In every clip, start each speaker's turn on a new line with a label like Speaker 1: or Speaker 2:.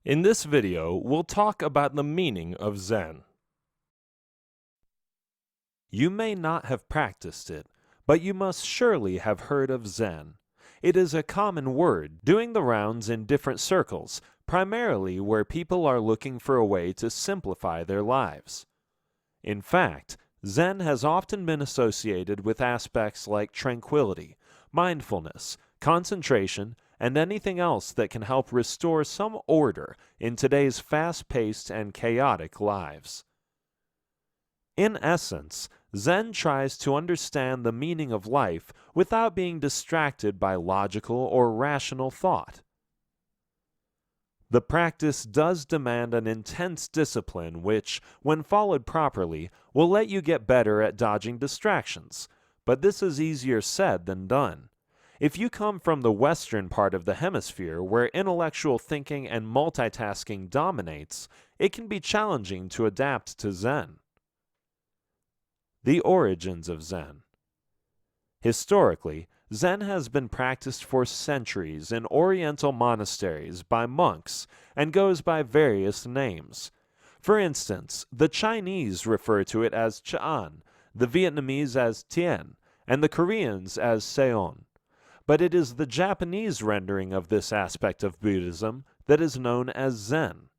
Speaker 1: In this video, we'll talk about the meaning of Zen. You may not have practiced it, but you must surely have heard of Zen. It is a common word, doing the rounds in different circles, primarily where people are looking for a way to simplify their lives. In fact, Zen has often been associated with aspects like tranquility, mindfulness, concentration, and anything else that can help restore some order in today's fast-paced and chaotic lives. In essence, Zen tries to understand the meaning of life without being distracted by logical or rational thought. The practice does demand an intense discipline which, when followed properly, will let you get better at dodging distractions, but this is easier said than done. If you come from the western part of the hemisphere where intellectual thinking and multitasking dominates, it can be challenging to adapt to Zen. The origins of Zen. Historically, Zen has been practiced for centuries in Oriental monasteries by monks and goes by various names. For instance, the Chinese refer to it as Ch'an, the Vietnamese as Tien, and the Koreans as Seon. But it is the Japanese rendering of this aspect of Buddhism that is known as Zen.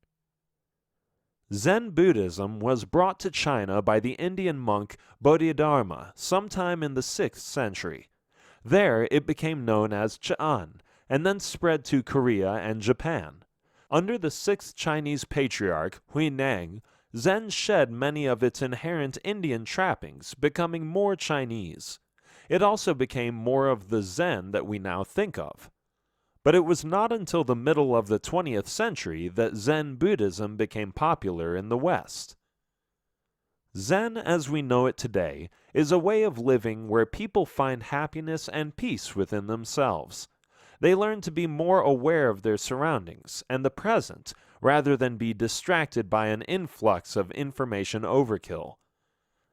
Speaker 1: Zen Buddhism was brought to China by the Indian monk Bodhidharma sometime in the 6th century. There it became known as Ch'an, and then spread to Korea and Japan. Under the 6th Chinese patriarch Huineng, Zen shed many of its inherent Indian trappings, becoming more Chinese. It also became more of the Zen that we now think of. But it was not until the middle of the 20th century that Zen Buddhism became popular in the West. Zen, as we know it today, is a way of living where people find happiness and peace within themselves. They learn to be more aware of their surroundings and the present, rather than be distracted by an influx of information overkill.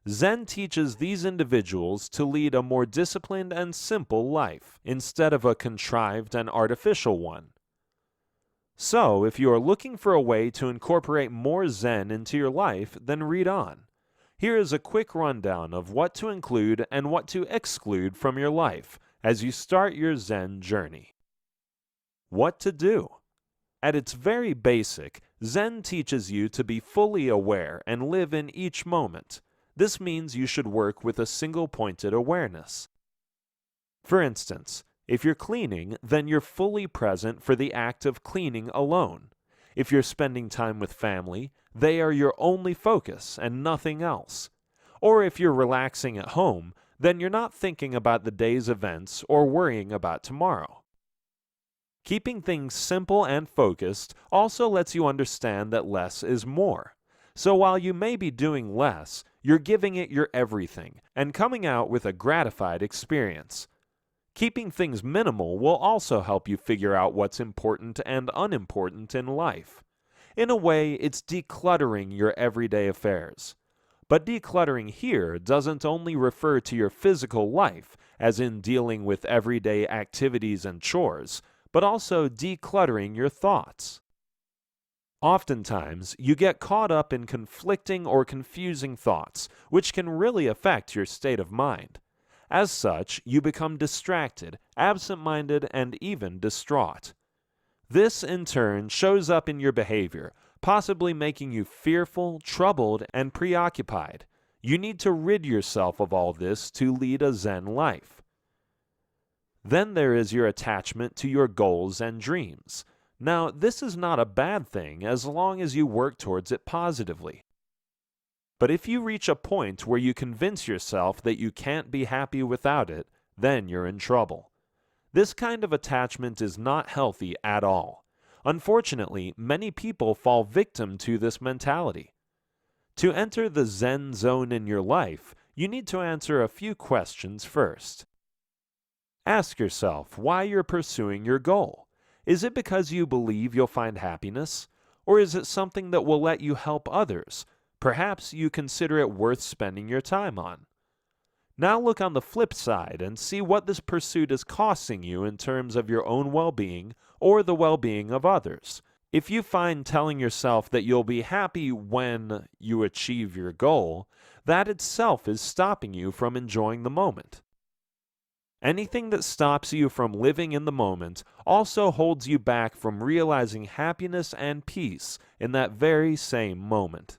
Speaker 1: Zen teaches these individuals to lead a more disciplined and simple life, instead of a contrived and artificial one. So, if you are looking for a way to incorporate more Zen into your life, then read on. Here is a quick rundown of what to include and what to exclude from your life as you start your Zen journey. What to do? At its very basic, Zen teaches you to be fully aware and live in each moment. This means you should work with a single-pointed awareness. For instance, if you're cleaning, then you're fully present for the act of cleaning alone. If you're spending time with family, they are your only focus and nothing else. Or if you're relaxing at home, then you're not thinking about the day's events or worrying about tomorrow. Keeping things simple and focused also lets you understand that less is more. So while you may be doing less, you're giving it your everything and coming out with a gratified experience. Keeping things minimal will also help you figure out what's important and unimportant in life. In a way, it's decluttering your everyday affairs. But decluttering here doesn't only refer to your physical life, as in dealing with everyday activities and chores, but also decluttering your thoughts. Oftentimes, you get caught up in conflicting or confusing thoughts, which can really affect your state of mind. As such, you become distracted, absent-minded, and even distraught. This, in turn, shows up in your behavior, possibly making you fearful, troubled, and preoccupied. You need to rid yourself of all this to lead a Zen life. Then there is your attachment to your goals and dreams. Now, this is not a bad thing as long as you work towards it positively. But if you reach a point where you convince yourself that you can't be happy without it, then you're in trouble. This kind of attachment is not healthy at all. Unfortunately, many people fall victim to this mentality. To enter the Zen zone in your life, you need to answer a few questions first. Ask yourself why you're pursuing your goal. Is it because you believe you'll find happiness? Or is it something that will let you help others? Perhaps you consider it worth spending your time on. Now look on the flip side and see what this pursuit is costing you in terms of your own well-being or the well-being of others. If you find telling yourself that you'll be happy when you achieve your goal, that itself is stopping you from enjoying the moment. Anything that stops you from living in the moment also holds you back from realizing happiness and peace in that very same moment.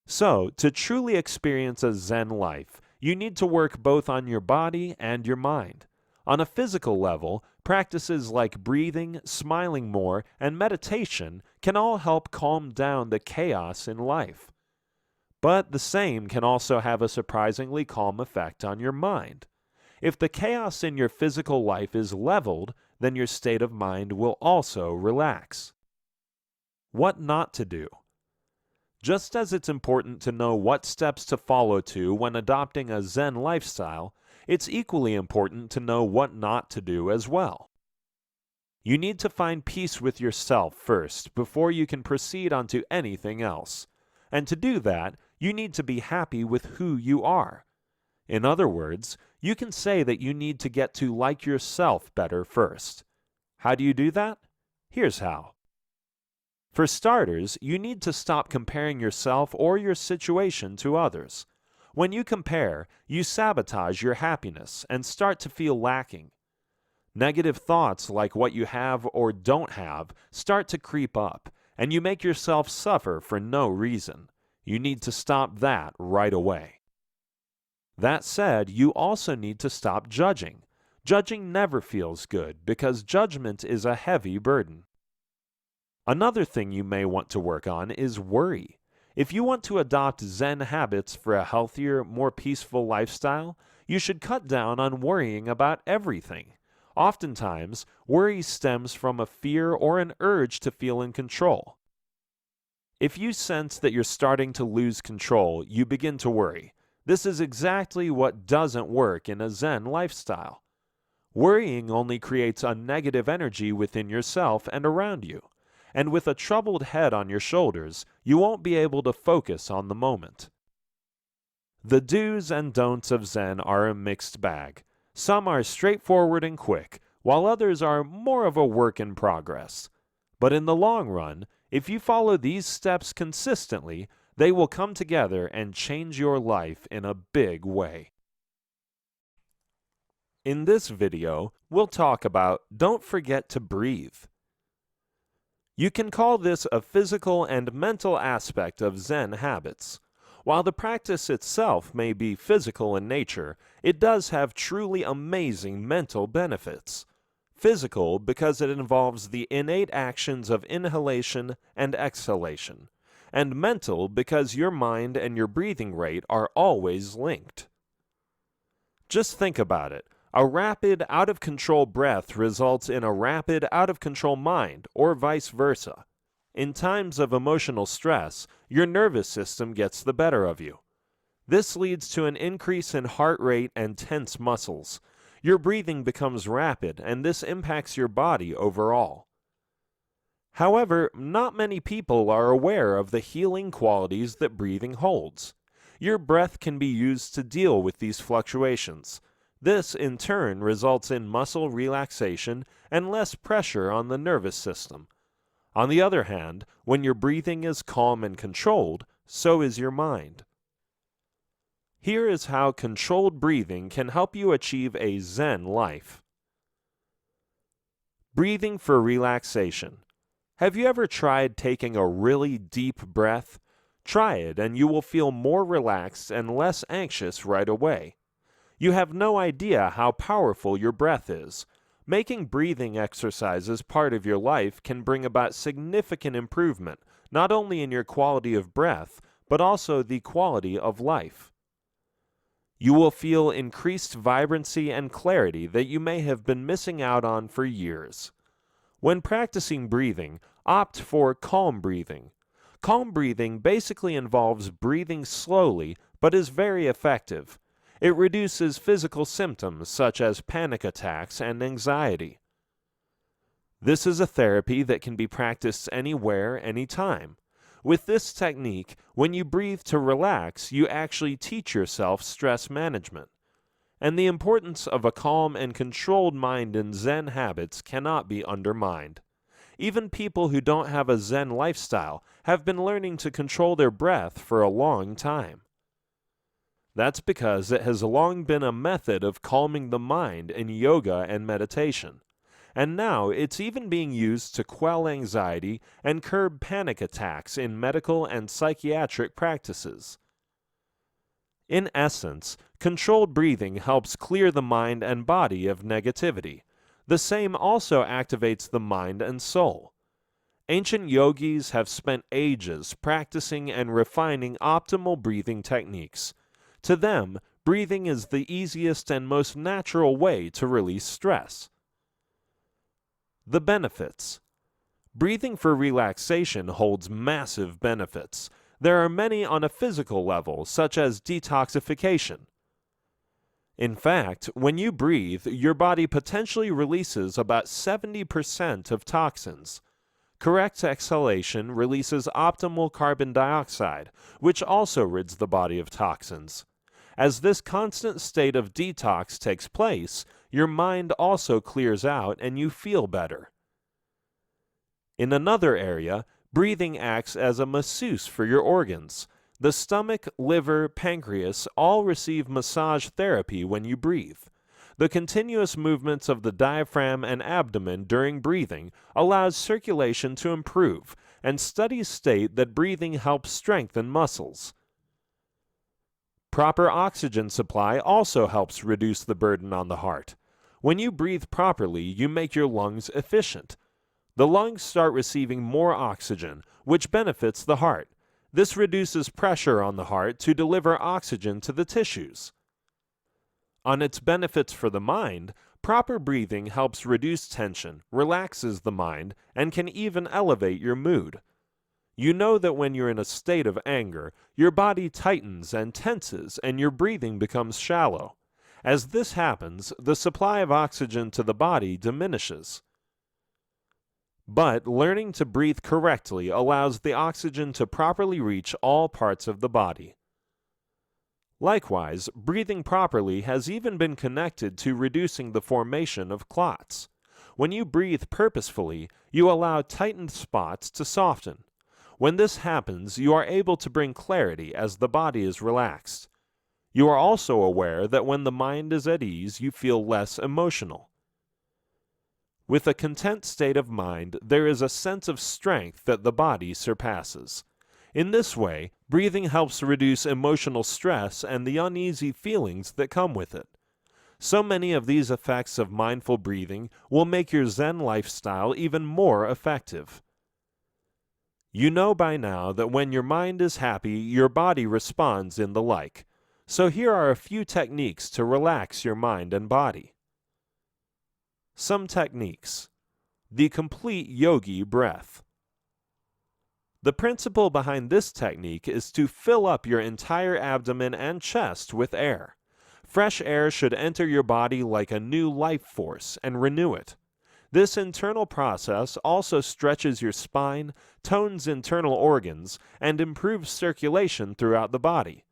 Speaker 1: So, to truly experience a Zen life, you need to work both on your body and your mind. On a physical level, practices like breathing, smiling more, and meditation can all help calm down the chaos in life. But the same can also have a surprisingly calm effect on your mind. If the chaos in your physical life is leveled, then your state of mind will also relax. What not to do? Just as it's important to know what steps to follow when adopting a Zen lifestyle, it's equally important to know what not to do as well. You need to find peace with yourself first before you can proceed onto anything else. And to do that, you need to be happy with who you are. In other words, you can say that you need to get to like yourself better first. How do you do that? Here's how. For starters, you need to stop comparing yourself or your situation to others. When you compare, you sabotage your happiness and start to feel lacking. Negative thoughts like what you have or don't have start to creep up, and you make yourself suffer for no reason. You need to stop that right away. That said, you also need to stop judging. Judging never feels good because judgment is a heavy burden. Another thing you may want to work on is worry. If you want to adopt Zen habits for a healthier, more peaceful lifestyle, you should cut down on worrying about everything. Oftentimes, worry stems from a fear or an urge to feel in control. If you sense that you're starting to lose control, you begin to worry. This is exactly what doesn't work in a Zen lifestyle. Worrying only creates a negative energy within yourself and around you. And with a troubled head on your shoulders, you won't be able to focus on the moment. The do's and don'ts of Zen are a mixed bag. Some are straightforward and quick, while others are more of a work in progress. But in the long run, if you follow these steps consistently, they will come together and change your life in a big way. In this video, we'll talk about don't forget to breathe. You can call this a physical and mental aspect of Zen habits. While the practice itself may be physical in nature, it does have truly amazing mental benefits. Physical because it involves the innate actions of inhalation and exhalation, and mental because your mind and your breathing rate are always linked. Just think about it. A rapid, out-of-control breath results in a rapid, out-of-control mind, or vice versa. In times of emotional stress, your nervous system gets the better of you. This leads to an increase in heart rate and tense muscles. Your breathing becomes rapid, and this impacts your body overall. However, not many people are aware of the healing qualities that breathing holds. Your breath can be used to deal with these fluctuations. This, in turn, results in muscle relaxation and less pressure on the nervous system. On the other hand, when your breathing is calm and controlled, so is your mind. Here is how controlled breathing can help you achieve a Zen life. Breathing for relaxation. Have you ever tried taking a really deep breath? Try it and you will feel more relaxed and less anxious right away. You have no idea how powerful your breath is. Making breathing exercises part of your life can bring about significant improvement, not only in your quality of breath, but also the quality of life. You will feel increased vibrancy and clarity that you may have been missing out on for years. When practicing breathing, opt for calm breathing. Calm breathing basically involves breathing slowly, but is very effective. It reduces physical symptoms such as panic attacks and anxiety. This is a therapy that can be practiced anywhere, anytime. With this technique, when you breathe to relax, you actually teach yourself stress management. And the importance of a calm and controlled mind in Zen habits cannot be undermined. Even people who don't have a Zen lifestyle have been learning to control their breath for a long time. That's because it has long been a method of calming the mind in yoga and meditation. And now it's even being used to quell anxiety and curb panic attacks in medical and psychiatric practices. In essence, controlled breathing helps clear the mind and body of negativity. The same also activates the mind and soul. Ancient yogis have spent ages practicing and refining optimal breathing techniques. To them, breathing is the easiest and most natural way to release stress. The benefits. Breathing for relaxation holds massive benefits. There are many on a physical level, such as detoxification. In fact, when you breathe, your body potentially releases about 70% of toxins. Correct exhalation releases optimal carbon dioxide, which also rids the body of toxins. As this constant state of detox takes place, your mind also clears out and you feel better. In another area, breathing acts as a masseuse for your organs. The stomach, liver, pancreas all receive massage therapy when you breathe. The continuous movements of the diaphragm and abdomen during breathing allows circulation to improve, and studies state that breathing helps strengthen muscles. Proper oxygen supply also helps reduce the burden on the heart. When you breathe properly, you make your lungs efficient. The lungs start receiving more oxygen, which benefits the heart. This reduces pressure on the heart to deliver oxygen to the tissues. On its benefits for the mind, proper breathing helps reduce tension, relaxes the mind, and can even elevate your mood. You know that when you're in a state of anger, your body tightens and tenses and your breathing becomes shallow. As this happens, the supply of oxygen to the body diminishes. But learning to breathe correctly allows the oxygen to properly reach all parts of the body. Likewise, breathing properly has even been connected to reducing the formation of clots. When you breathe purposefully, you allow tightened spots to soften. When this happens, you are able to bring clarity as the body is relaxed. You are also aware that when the mind is at ease, you feel less emotional. With a content state of mind, there is a sense of strength that the body surpasses. In this way, breathing helps reduce emotional stress and the uneasy feelings that come with it. So many of these effects of mindful breathing will make your Zen lifestyle even more effective. You know by now that when your mind is happy, your body responds in the like. So here are a few techniques to relax your mind and body. Some techniques. The complete yogi breath. The principle behind this technique is to fill up your entire abdomen and chest with air. Fresh air should enter your body like a new life force and renew it. This internal process also stretches your spine, tones internal organs, and improves circulation throughout the body.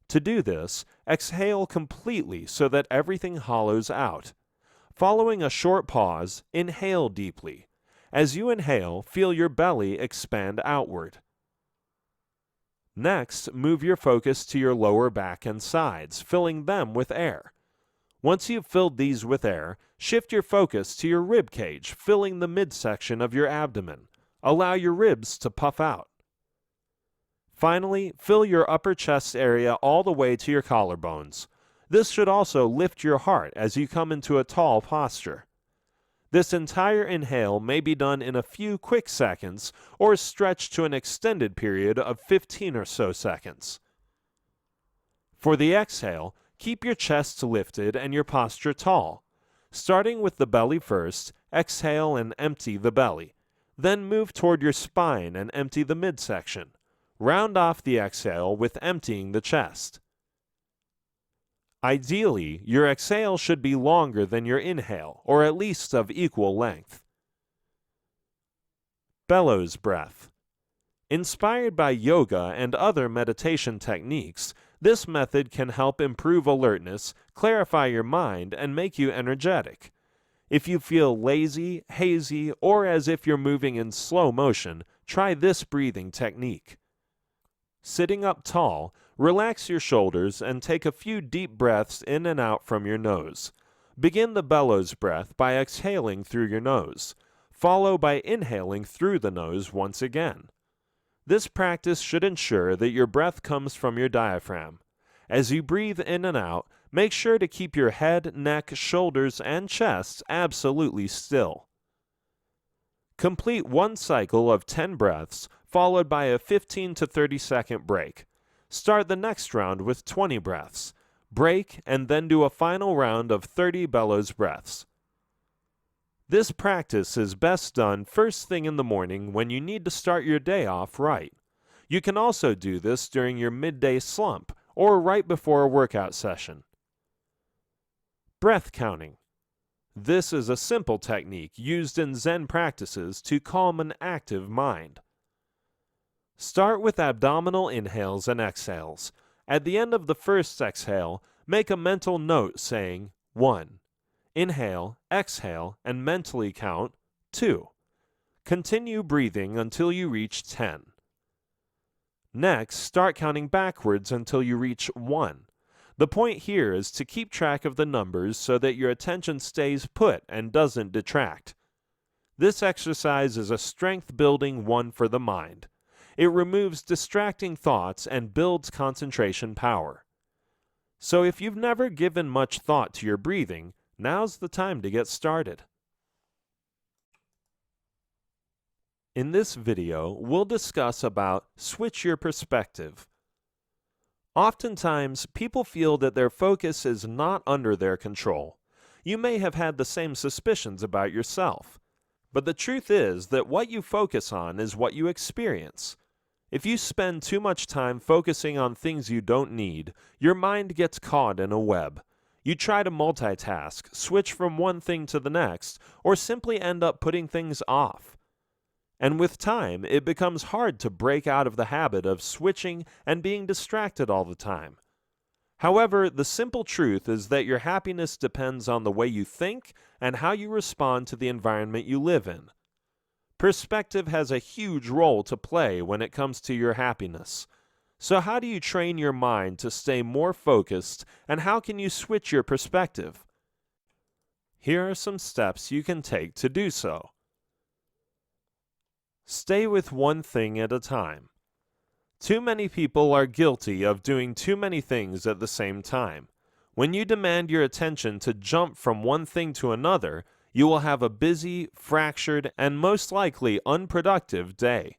Speaker 1: To do this, exhale completely so that everything hollows out. Following a short pause, inhale deeply. As you inhale, feel your belly expand outward. Next, move your focus to your lower back and sides, filling them with air. Once you've filled these with air, shift your focus to your rib cage, filling the midsection of your abdomen. Allow your ribs to puff out. Finally, fill your upper chest area all the way to your collarbones. This should also lift your heart as you come into a tall posture. This entire inhale may be done in a few quick seconds or stretched to an extended period of 15 or so seconds. For the exhale, keep your chest lifted and your posture tall. Starting with the belly first, exhale and empty the belly. Then move toward your spine and empty the midsection. Round off the exhale with emptying the chest. Ideally, your exhale should be longer than your inhale, or at least of equal length. Bellows breath. Inspired by yoga and other meditation techniques, this method can help improve alertness, clarify your mind, and make you energetic. If you feel lazy, hazy, or as if you're moving in slow motion, try this breathing technique. Sitting up tall, relax your shoulders and take a few deep breaths in and out from your nose. Begin the bellows breath by exhaling through your nose, follow by inhaling through the nose once again. This practice should ensure that your breath comes from your diaphragm. As you breathe in and out, make sure to keep your head, neck, shoulders, and chest absolutely still. Complete one cycle of 10 breaths, followed by a 15 to 30 second break. Start the next round with 20 breaths. Break, and then do a final round of 30 bellows breaths. This practice is best done first thing in the morning when you need to start your day off right. You can also do this during your midday slump or right before a workout session. Breath counting. This is a simple technique used in Zen practices to calm an active mind. Start with abdominal inhales and exhales. At the end of the first exhale, make a mental note saying 1. Inhale, exhale, and mentally count 2. Continue breathing until you reach 10. Next, start counting backwards until you reach 1. The point here is to keep track of the numbers so that your attention stays put and doesn't detract. This exercise is a strength-building one for the mind. It removes distracting thoughts and builds concentration power. So if you've never given much thought to your breathing, now's the time to get started. In this video, we'll discuss about switch your perspective. Oftentimes, people feel that their focus is not under their control. You may have had the same suspicions about yourself. But the truth is that what you focus on is what you experience. If you spend too much time focusing on things you don't need, your mind gets caught in a web. You try to multitask, switch from one thing to the next, or simply end up putting things off. And with time, it becomes hard to break out of the habit of switching and being distracted all the time. However, the simple truth is that your happiness depends on the way you think and how you respond to the environment you live in. Perspective has a huge role to play when it comes to your happiness. So how do you train your mind to stay more focused, and how can you switch your perspective? Here are some steps you can take to do so. Stay with one thing at a time. Too many people are guilty of doing too many things at the same time. When you demand your attention to jump from one thing to another, you will have a busy, fractured, and most likely unproductive day.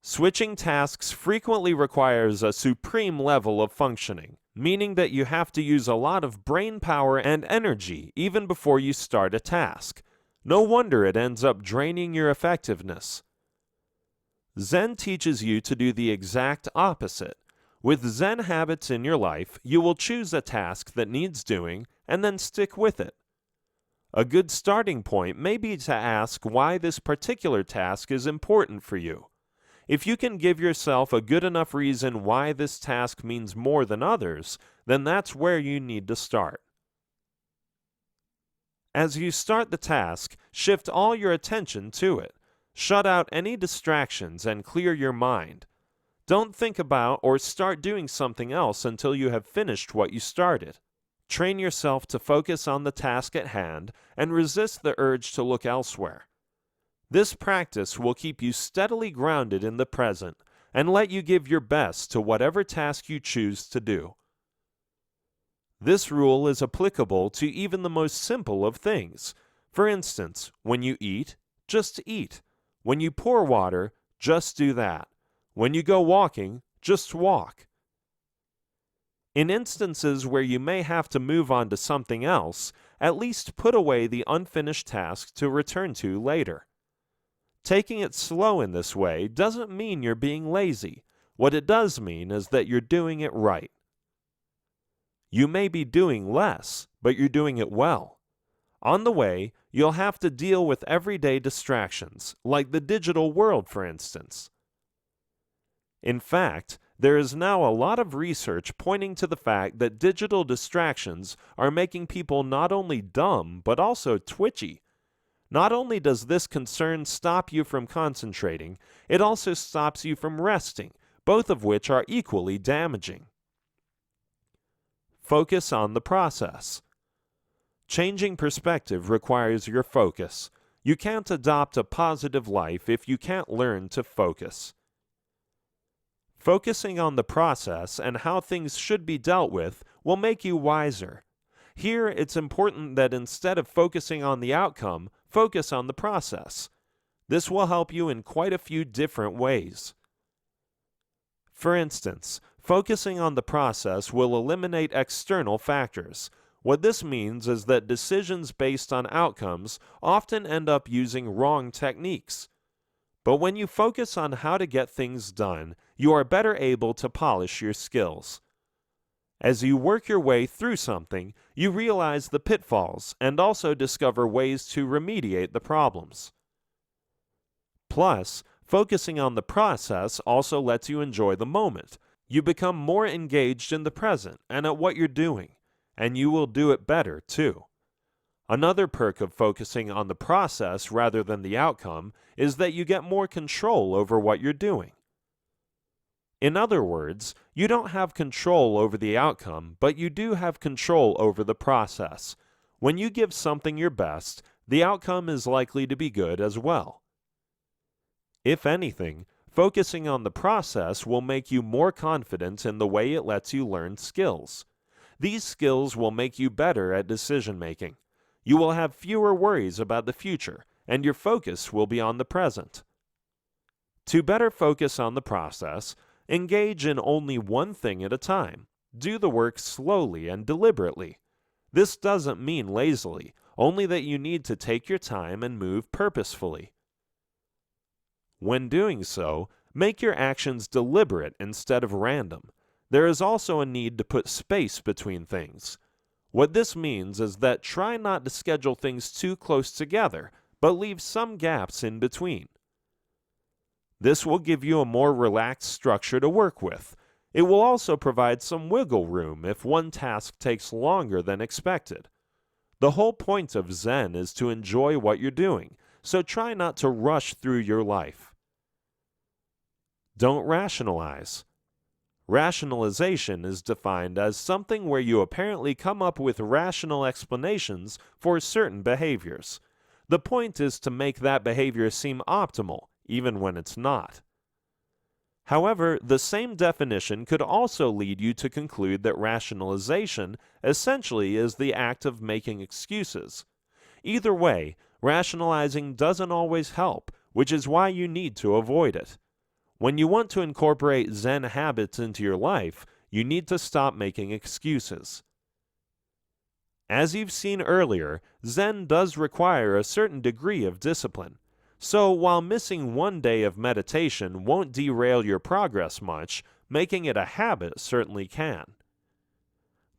Speaker 1: Switching tasks frequently requires a supreme level of functioning, meaning that you have to use a lot of brain power and energy even before you start a task. No wonder it ends up draining your effectiveness. Zen teaches you to do the exact opposite. With Zen habits in your life, you will choose a task that needs doing and then stick with it. A good starting point may be to ask why this particular task is important for you. If you can give yourself a good enough reason why this task means more than others, then that's where you need to start. As you start the task, shift all your attention to it. Shut out any distractions and clear your mind. Don't think about or start doing something else until you have finished what you started. Train yourself to focus on the task at hand and resist the urge to look elsewhere. This practice will keep you steadily grounded in the present and let you give your best to whatever task you choose to do. This rule is applicable to even the most simple of things. For instance, when you eat, just eat. When you pour water, just do that. When you go walking, just walk. In instances where you may have to move on to something else, at least put away the unfinished task to return to later. Taking it slow in this way doesn't mean you're being lazy. What it does mean is that you're doing it right. You may be doing less, but you're doing it well. On the way, you'll have to deal with everyday distractions, like the digital world, for instance. In fact, There is now a lot of research pointing to the fact that digital distractions are making people not only dumb but also twitchy. Not only does this concern stop you from concentrating, it also stops you from resting, both of which are equally damaging. Focus on the process. Changing perspective requires your focus. You can't adopt a positive life if you can't learn to focus. Focusing on the process and how things should be dealt with will make you wiser. Here, it's important that instead of focusing on the outcome, focus on the process. This will help you in quite a few different ways. For instance, focusing on the process will eliminate external factors. What this means is that decisions based on outcomes often end up using wrong techniques. But when you focus on how to get things done, you are better able to polish your skills. As you work your way through something, you realize the pitfalls and also discover ways to remediate the problems. Plus, focusing on the process also lets you enjoy the moment. You become more engaged in the present and at what you're doing, and you will do it better too. Another perk of focusing on the process rather than the outcome is that you get more control over what you're doing. In other words, you don't have control over the outcome, but you do have control over the process. When you give something your best, the outcome is likely to be good as well. If anything, focusing on the process will make you more confident in the way it lets you learn skills. These skills will make you better at decision making. You will have fewer worries about the future, and your focus will be on the present. To better focus on the process, engage in only one thing at a time. Do the work slowly and deliberately. This doesn't mean lazily, only that you need to take your time and move purposefully. When doing so, make your actions deliberate instead of random. There is also a need to put space between things. What this means is that try not to schedule things too close together, but leave some gaps in between. This will give you a more relaxed structure to work with. It will also provide some wiggle room if one task takes longer than expected. The whole point of Zen is to enjoy what you're doing, so try not to rush through your life. Don't rationalize. Rationalization is defined as something where you apparently come up with rational explanations for certain behaviors. The point is to make that behavior seem optimal, even when it's not. However, the same definition could also lead you to conclude that rationalization essentially is the act of making excuses. Either way, rationalizing doesn't always help, which is why you need to avoid it. When you want to incorporate Zen habits into your life, you need to stop making excuses. As you've seen earlier, Zen does require a certain degree of discipline. So while missing one day of meditation won't derail your progress much, making it a habit certainly can.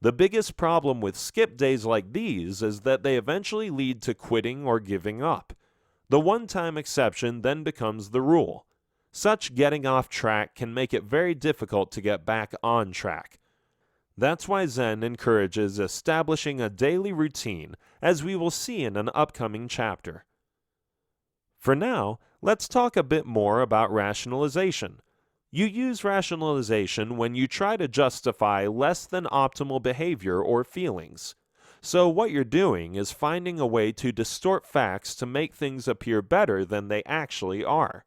Speaker 1: The biggest problem with skip days like these is that they eventually lead to quitting or giving up. The one-time exception then becomes the rule. Such getting off track can make it very difficult to get back on track. That's why Zen encourages establishing a daily routine, as we will see in an upcoming chapter. For now, let's talk a bit more about rationalization. You use rationalization when you try to justify less than optimal behavior or feelings. So what you're doing is finding a way to distort facts to make things appear better than they actually are.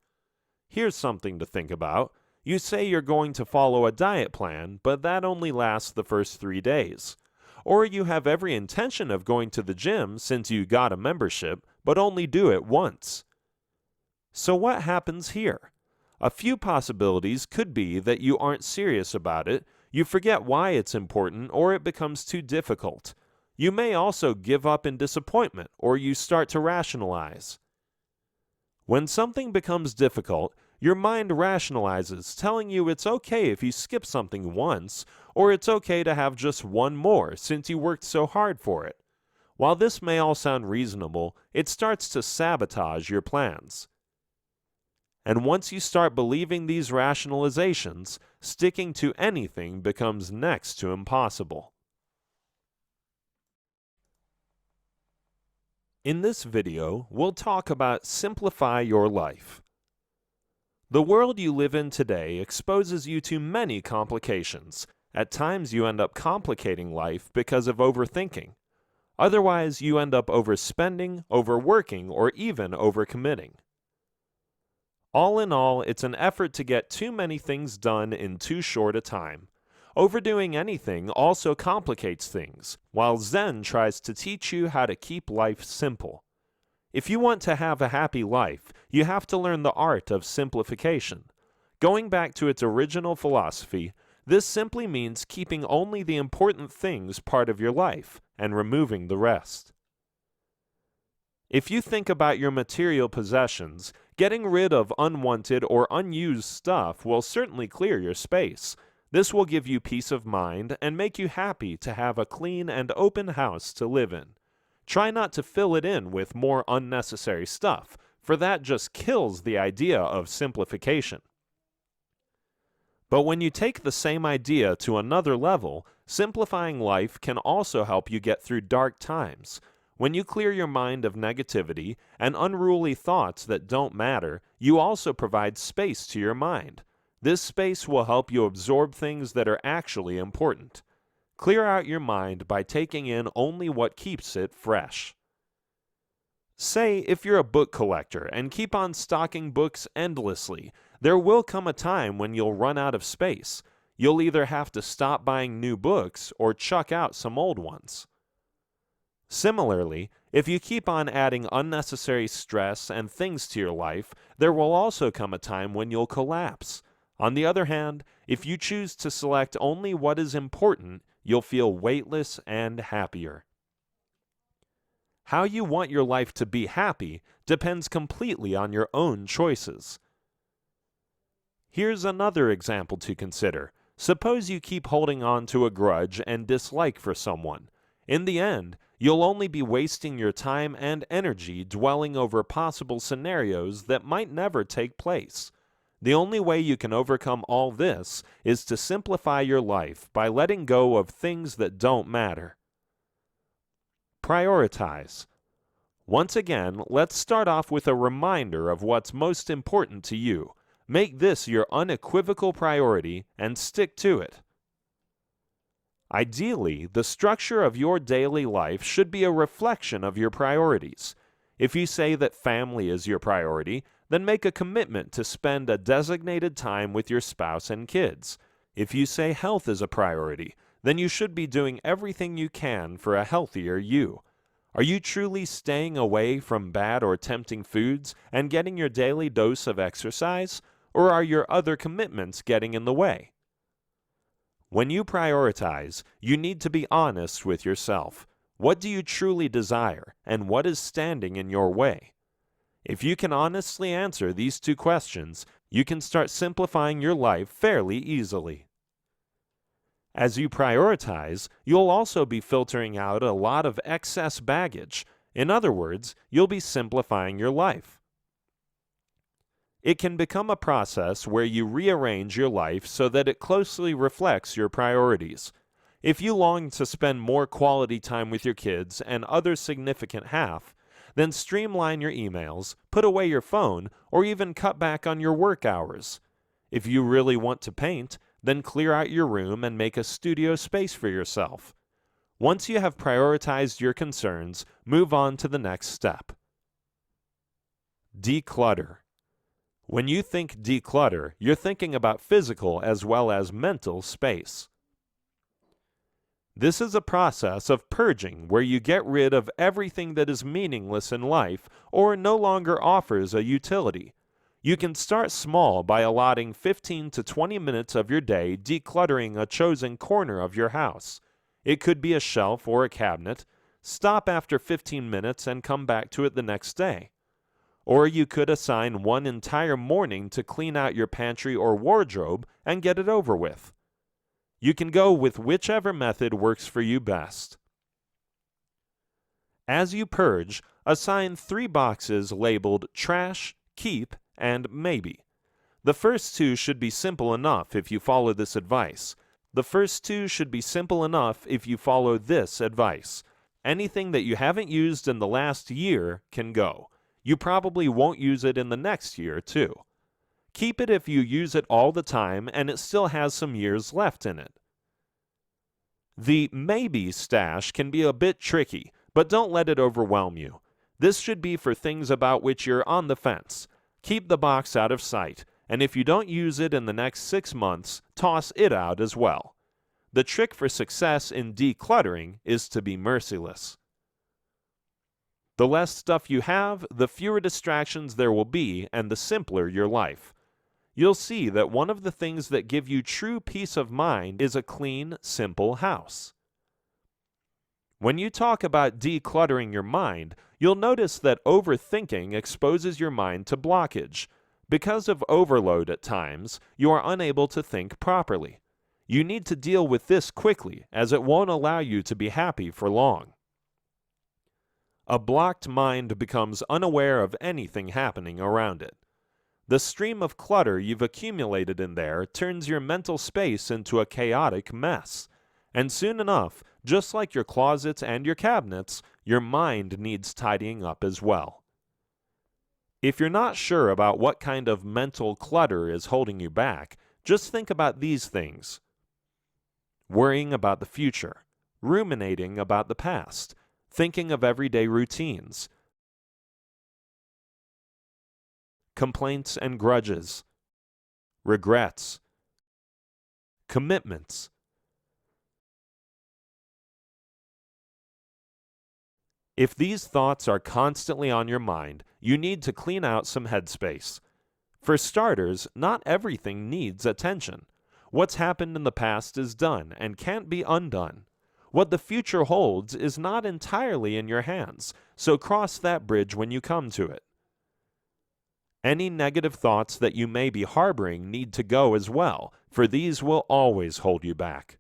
Speaker 1: Here's something to think about. You say you're going to follow a diet plan, but that only lasts the first 3 days. Or you have every intention of going to the gym since you got a membership, but only do it once. So what happens here? A few possibilities could be that you aren't serious about it, you forget why it's important, or it becomes too difficult. You may also give up in disappointment, or you start to rationalize. When something becomes difficult, your mind rationalizes, telling you it's okay if you skip something once, or it's okay to have just one more since you worked so hard for it. While this may all sound reasonable, it starts to sabotage your plans. And once you start believing these rationalizations, sticking to anything becomes next to impossible. In this video, we'll talk about simplify your life. The world you live in today exposes you to many complications. At times you end up complicating life because of overthinking. Otherwise, you end up overspending, overworking, or even overcommitting. All in all, it's an effort to get too many things done in too short a time. Overdoing anything also complicates things, while Zen tries to teach you how to keep life simple. If you want to have a happy life, you have to learn the art of simplification. Going back to its original philosophy, this simply means keeping only the important things part of your life and removing the rest. If you think about your material possessions, getting rid of unwanted or unused stuff will certainly clear your space. This will give you peace of mind and make you happy to have a clean and open house to live in. Try not to fill it in with more unnecessary stuff, for that just kills the idea of simplification. But when you take the same idea to another level, simplifying life can also help you get through dark times. When you clear your mind of negativity and unruly thoughts that don't matter, you also provide space to your mind. This space will help you absorb things that are actually important. Clear out your mind by taking in only what keeps it fresh. Say if you're a book collector and keep on stocking books endlessly, there will come a time when you'll run out of space. You'll either have to stop buying new books or chuck out some old ones. Similarly, if you keep on adding unnecessary stress and things to your life, there will also come a time when you'll collapse. On the other hand, if you choose to select only what is important, you'll feel weightless and happier. How you want your life to be happy depends completely on your own choices. Here's another example to consider. Suppose you keep holding on to a grudge and dislike for someone. In the end, you'll only be wasting your time and energy dwelling over possible scenarios that might never take place. The only way you can overcome all this is to simplify your life by letting go of things that don't matter. Prioritize. Once again, let's start off with a reminder of what's most important to you. Make this your unequivocal priority and stick to it. Ideally, the structure of your daily life should be a reflection of your priorities. If you say that family is your priority, then make a commitment to spend a designated time with your spouse and kids. If you say health is a priority, then you should be doing everything you can for a healthier you. Are you truly staying away from bad or tempting foods and getting your daily dose of exercise, or are your other commitments getting in the way? When you prioritize, you need to be honest with yourself. What do you truly desire, and what is standing in your way? If you can honestly answer these two questions, you can start simplifying your life fairly easily. As you prioritize, you'll also be filtering out a lot of excess baggage. In other words, you'll be simplifying your life. It can become a process where you rearrange your life so that it closely reflects your priorities. If you long to spend more quality time with your kids and other significant half, then streamline your emails, put away your phone, or even cut back on your work hours. If you really want to paint, then clear out your room and make a studio space for yourself. Once you have prioritized your concerns, move on to the next step. Declutter. When you think declutter, you're thinking about physical as well as mental space. This is a process of purging where you get rid of everything that is meaningless in life or no longer offers a utility. You can start small by allotting 15 to 20 minutes of your day decluttering a chosen corner of your house. It could be a shelf or a cabinet. Stop after 15 minutes and come back to it the next day. Or you could assign one entire morning to clean out your pantry or wardrobe and get it over with. You can go with whichever method works for you best. As you purge, assign 3 boxes labeled trash, keep, and maybe. The first two should be simple enough if you follow this advice. Anything that you haven't used in the last year can go. You probably won't use it in the next year, too. Keep it if you use it all the time and it still has some years left in it. The maybe stash can be a bit tricky, but don't let it overwhelm you. This should be for things about which you're on the fence. Keep the box out of sight, and if you don't use it in the next 6 months, toss it out as well. The trick for success in decluttering is to be merciless. The less stuff you have, the fewer distractions there will be, and the simpler your life. You'll see that one of the things that give you true peace of mind is a clean, simple house. When you talk about decluttering your mind, you'll notice that overthinking exposes your mind to blockage. Because of overload at times, you are unable to think properly. You need to deal with this quickly, as it won't allow you to be happy for long. A blocked mind becomes unaware of anything happening around it. The stream of clutter you've accumulated in there turns your mental space into a chaotic mess. And soon enough, just like your closets and your cabinets, your mind needs tidying up as well. If you're not sure about what kind of mental clutter is holding you back, just think about these things. Worrying about the future, ruminating about the past, thinking of everyday routines, complaints and grudges, regrets, commitments. If these thoughts are constantly on your mind, you need to clean out some headspace. For starters, not everything needs attention. What's happened in the past is done and can't be undone. What the future holds is not entirely in your hands, so cross that bridge when you come to it. Any negative thoughts that you may be harboring need to go as well, for these will always hold you back.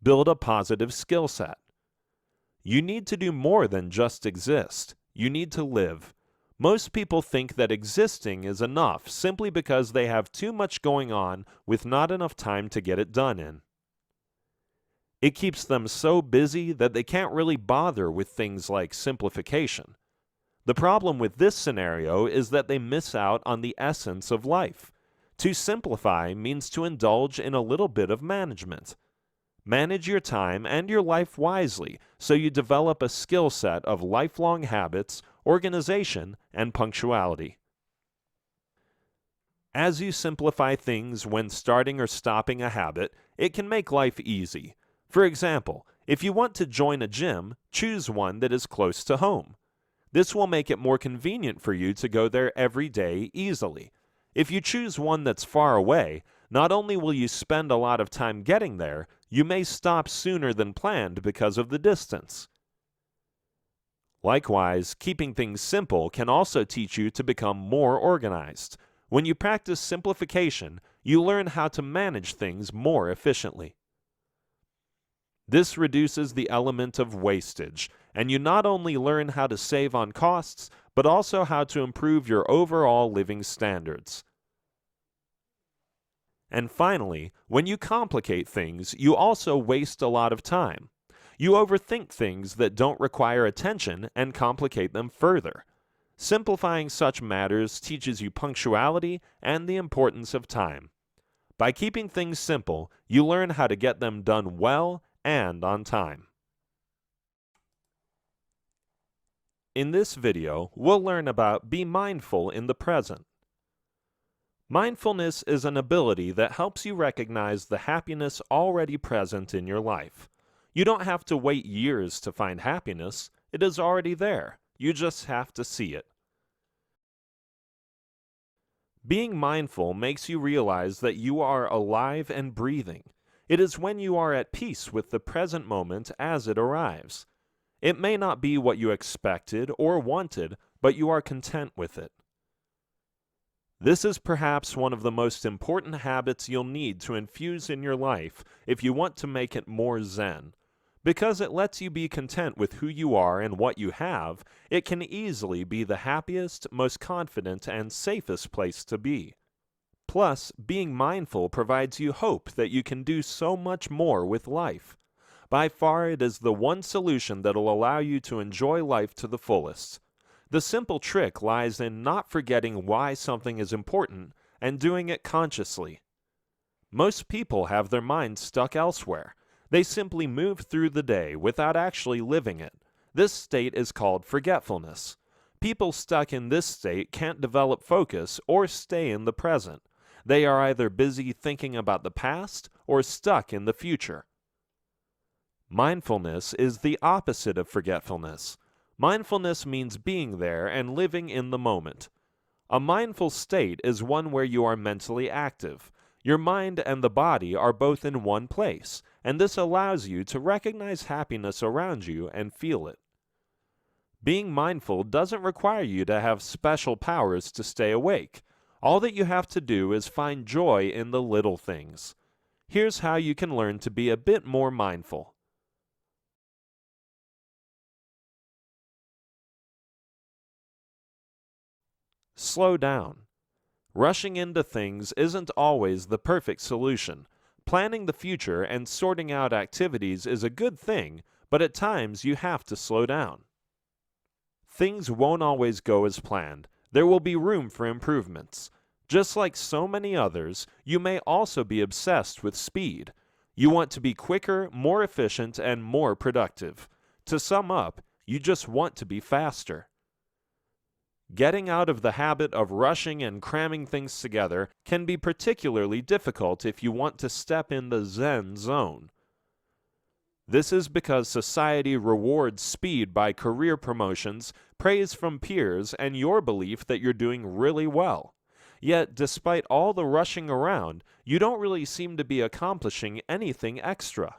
Speaker 1: Build a positive skill set. You need to do more than just exist. You need to live. Most people think that existing is enough simply because they have too much going on with not enough time to get it done in. It keeps them so busy that they can't really bother with things like simplification. The problem with this scenario is that they miss out on the essence of life. To simplify means to indulge in a little bit of management. Manage your time and your life wisely so you develop a skill set of lifelong habits, organization, and punctuality. As you simplify things when starting or stopping a habit, it can make life easy. For example, if you want to join a gym, choose one that is close to home. This will make it more convenient for you to go there every day easily. If you choose one that's far away, not only will you spend a lot of time getting there, you may stop sooner than planned because of the distance. Likewise, keeping things simple can also teach you to become more organized. When you practice simplification, you learn how to manage things more efficiently. This reduces the element of wastage, and you not only learn how to save on costs, but also how to improve your overall living standards. And finally, when you complicate things, you also waste a lot of time. You overthink things that don't require attention and complicate them further. Simplifying such matters teaches you punctuality and the importance of time. By keeping things simple, you learn how to get them done well and on time. In this video, we'll learn about be mindful in the present. Mindfulness is an ability that helps you recognize the happiness already present in your life. You don't have to wait years to find happiness. It is already there. You just have to see it. Being mindful makes you realize that you are alive and breathing. It is when you are at peace with the present moment as it arrives. It may not be what you expected or wanted, but you are content with it. This is perhaps one of the most important habits you'll need to infuse in your life if you want to make it more zen. Because it lets you be content with who you are and what you have, it can easily be the happiest, most confident, and safest place to be. Plus, being mindful provides you hope that you can do so much more with life. By far, it is the one solution that will allow you to enjoy life to the fullest. The simple trick lies in not forgetting why something is important and doing it consciously. Most people have their minds stuck elsewhere. They simply move through the day without actually living it. This state is called forgetfulness. People stuck in this state can't develop focus or stay in the present. They are either busy thinking about the past or stuck in the future. Mindfulness is the opposite of forgetfulness. Mindfulness means being there and living in the moment. A mindful state is one where you are mentally active. Your mind and the body are both in one place, and this allows you to recognize happiness around you and feel it. Being mindful doesn't require you to have special powers to stay awake. All that you have to do is find joy in the little things. Here's how you can learn to be a bit more mindful. Slow down. Rushing into things isn't always the perfect solution. Planning the future and sorting out activities is a good thing, but at times you have to slow down. Things won't always go as planned. There will be room for improvements. Just like so many others, you may also be obsessed with speed. You want to be quicker, more efficient, and more productive. To sum up, you just want to be faster. Getting out of the habit of rushing and cramming things together can be particularly difficult if you want to step in the Zen zone. This is because society rewards speed by career promotions, praise from peers, and your belief that you're doing really well. Yet, despite all the rushing around, you don't really seem to be accomplishing anything extra.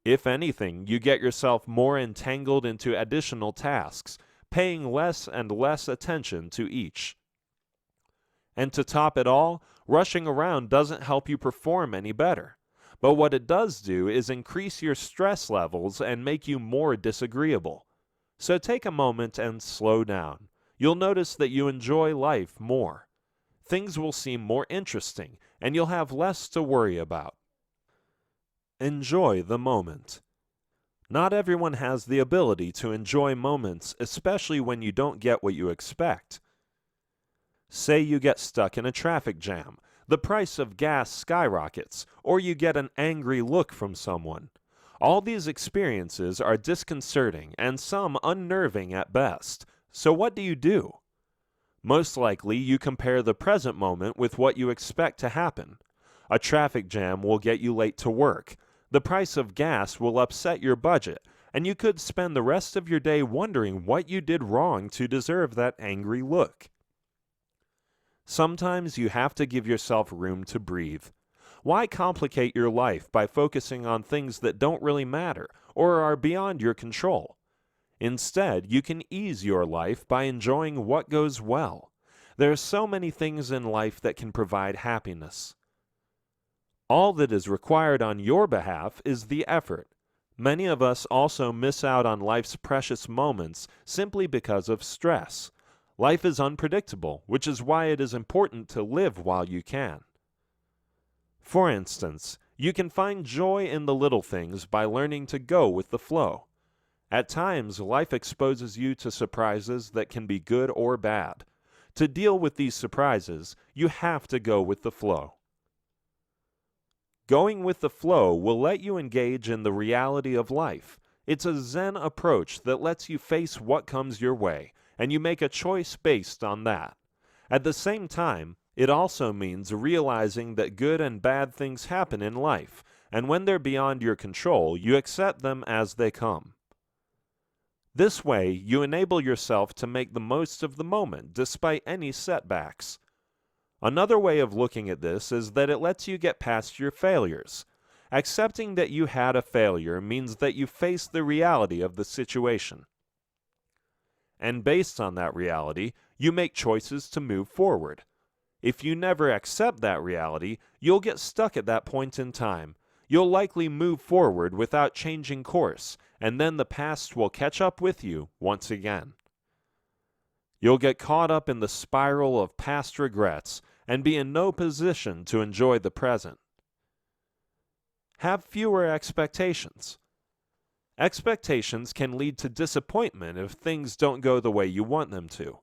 Speaker 1: If anything, you get yourself more entangled into additional tasks, paying less and less attention to each. And to top it all, rushing around doesn't help you perform any better. But what it does do is increase your stress levels and make you more disagreeable. So take a moment and slow down. You'll notice that you enjoy life more. Things will seem more interesting, and you'll have less to worry about. Enjoy the moment. Not everyone has the ability to enjoy moments, especially when you don't get what you expect. Say you get stuck in a traffic jam, the price of gas skyrockets, or you get an angry look from someone. All these experiences are disconcerting and some unnerving at best. So what do? Most likely, you compare the present moment with what you expect to happen. A traffic jam will get you late to work. The price of gas will upset your budget, and you could spend the rest of your day wondering what you did wrong to deserve that angry look. Sometimes you have to give yourself room to breathe. Why complicate your life by focusing on things that don't really matter or are beyond your control? Instead, you can ease your life by enjoying what goes well. There are so many things in life that can provide happiness. All that is required on your behalf is the effort. Many of us also miss out on life's precious moments simply because of stress. Life is unpredictable, which is why it is important to live while you can. For instance, you can find joy in the little things by learning to go with the flow. At times, life exposes you to surprises that can be good or bad. To deal with these surprises, you have to go with the flow. Going with the flow will let you engage in the reality of life. It's a Zen approach that lets you face what comes your way, and you make a choice based on that. At the same time, it also means realizing that good and bad things happen in life, and when they're beyond your control, you accept them as they come. This way, you enable yourself to make the most of the moment despite any setbacks. Another way of looking at this is that it lets you get past your failures. Accepting that you had a failure means that you face the reality of the situation. And based on that reality, you make choices to move forward. If you never accept that reality, you'll get stuck at that point in time. you'll likely move forward without changing course, and then the past will catch up with you once again. You'll get caught up in the spiral of past regrets and be in no position to enjoy the present. Have fewer expectations. Expectations can lead to disappointment if things don't go the way you want them to.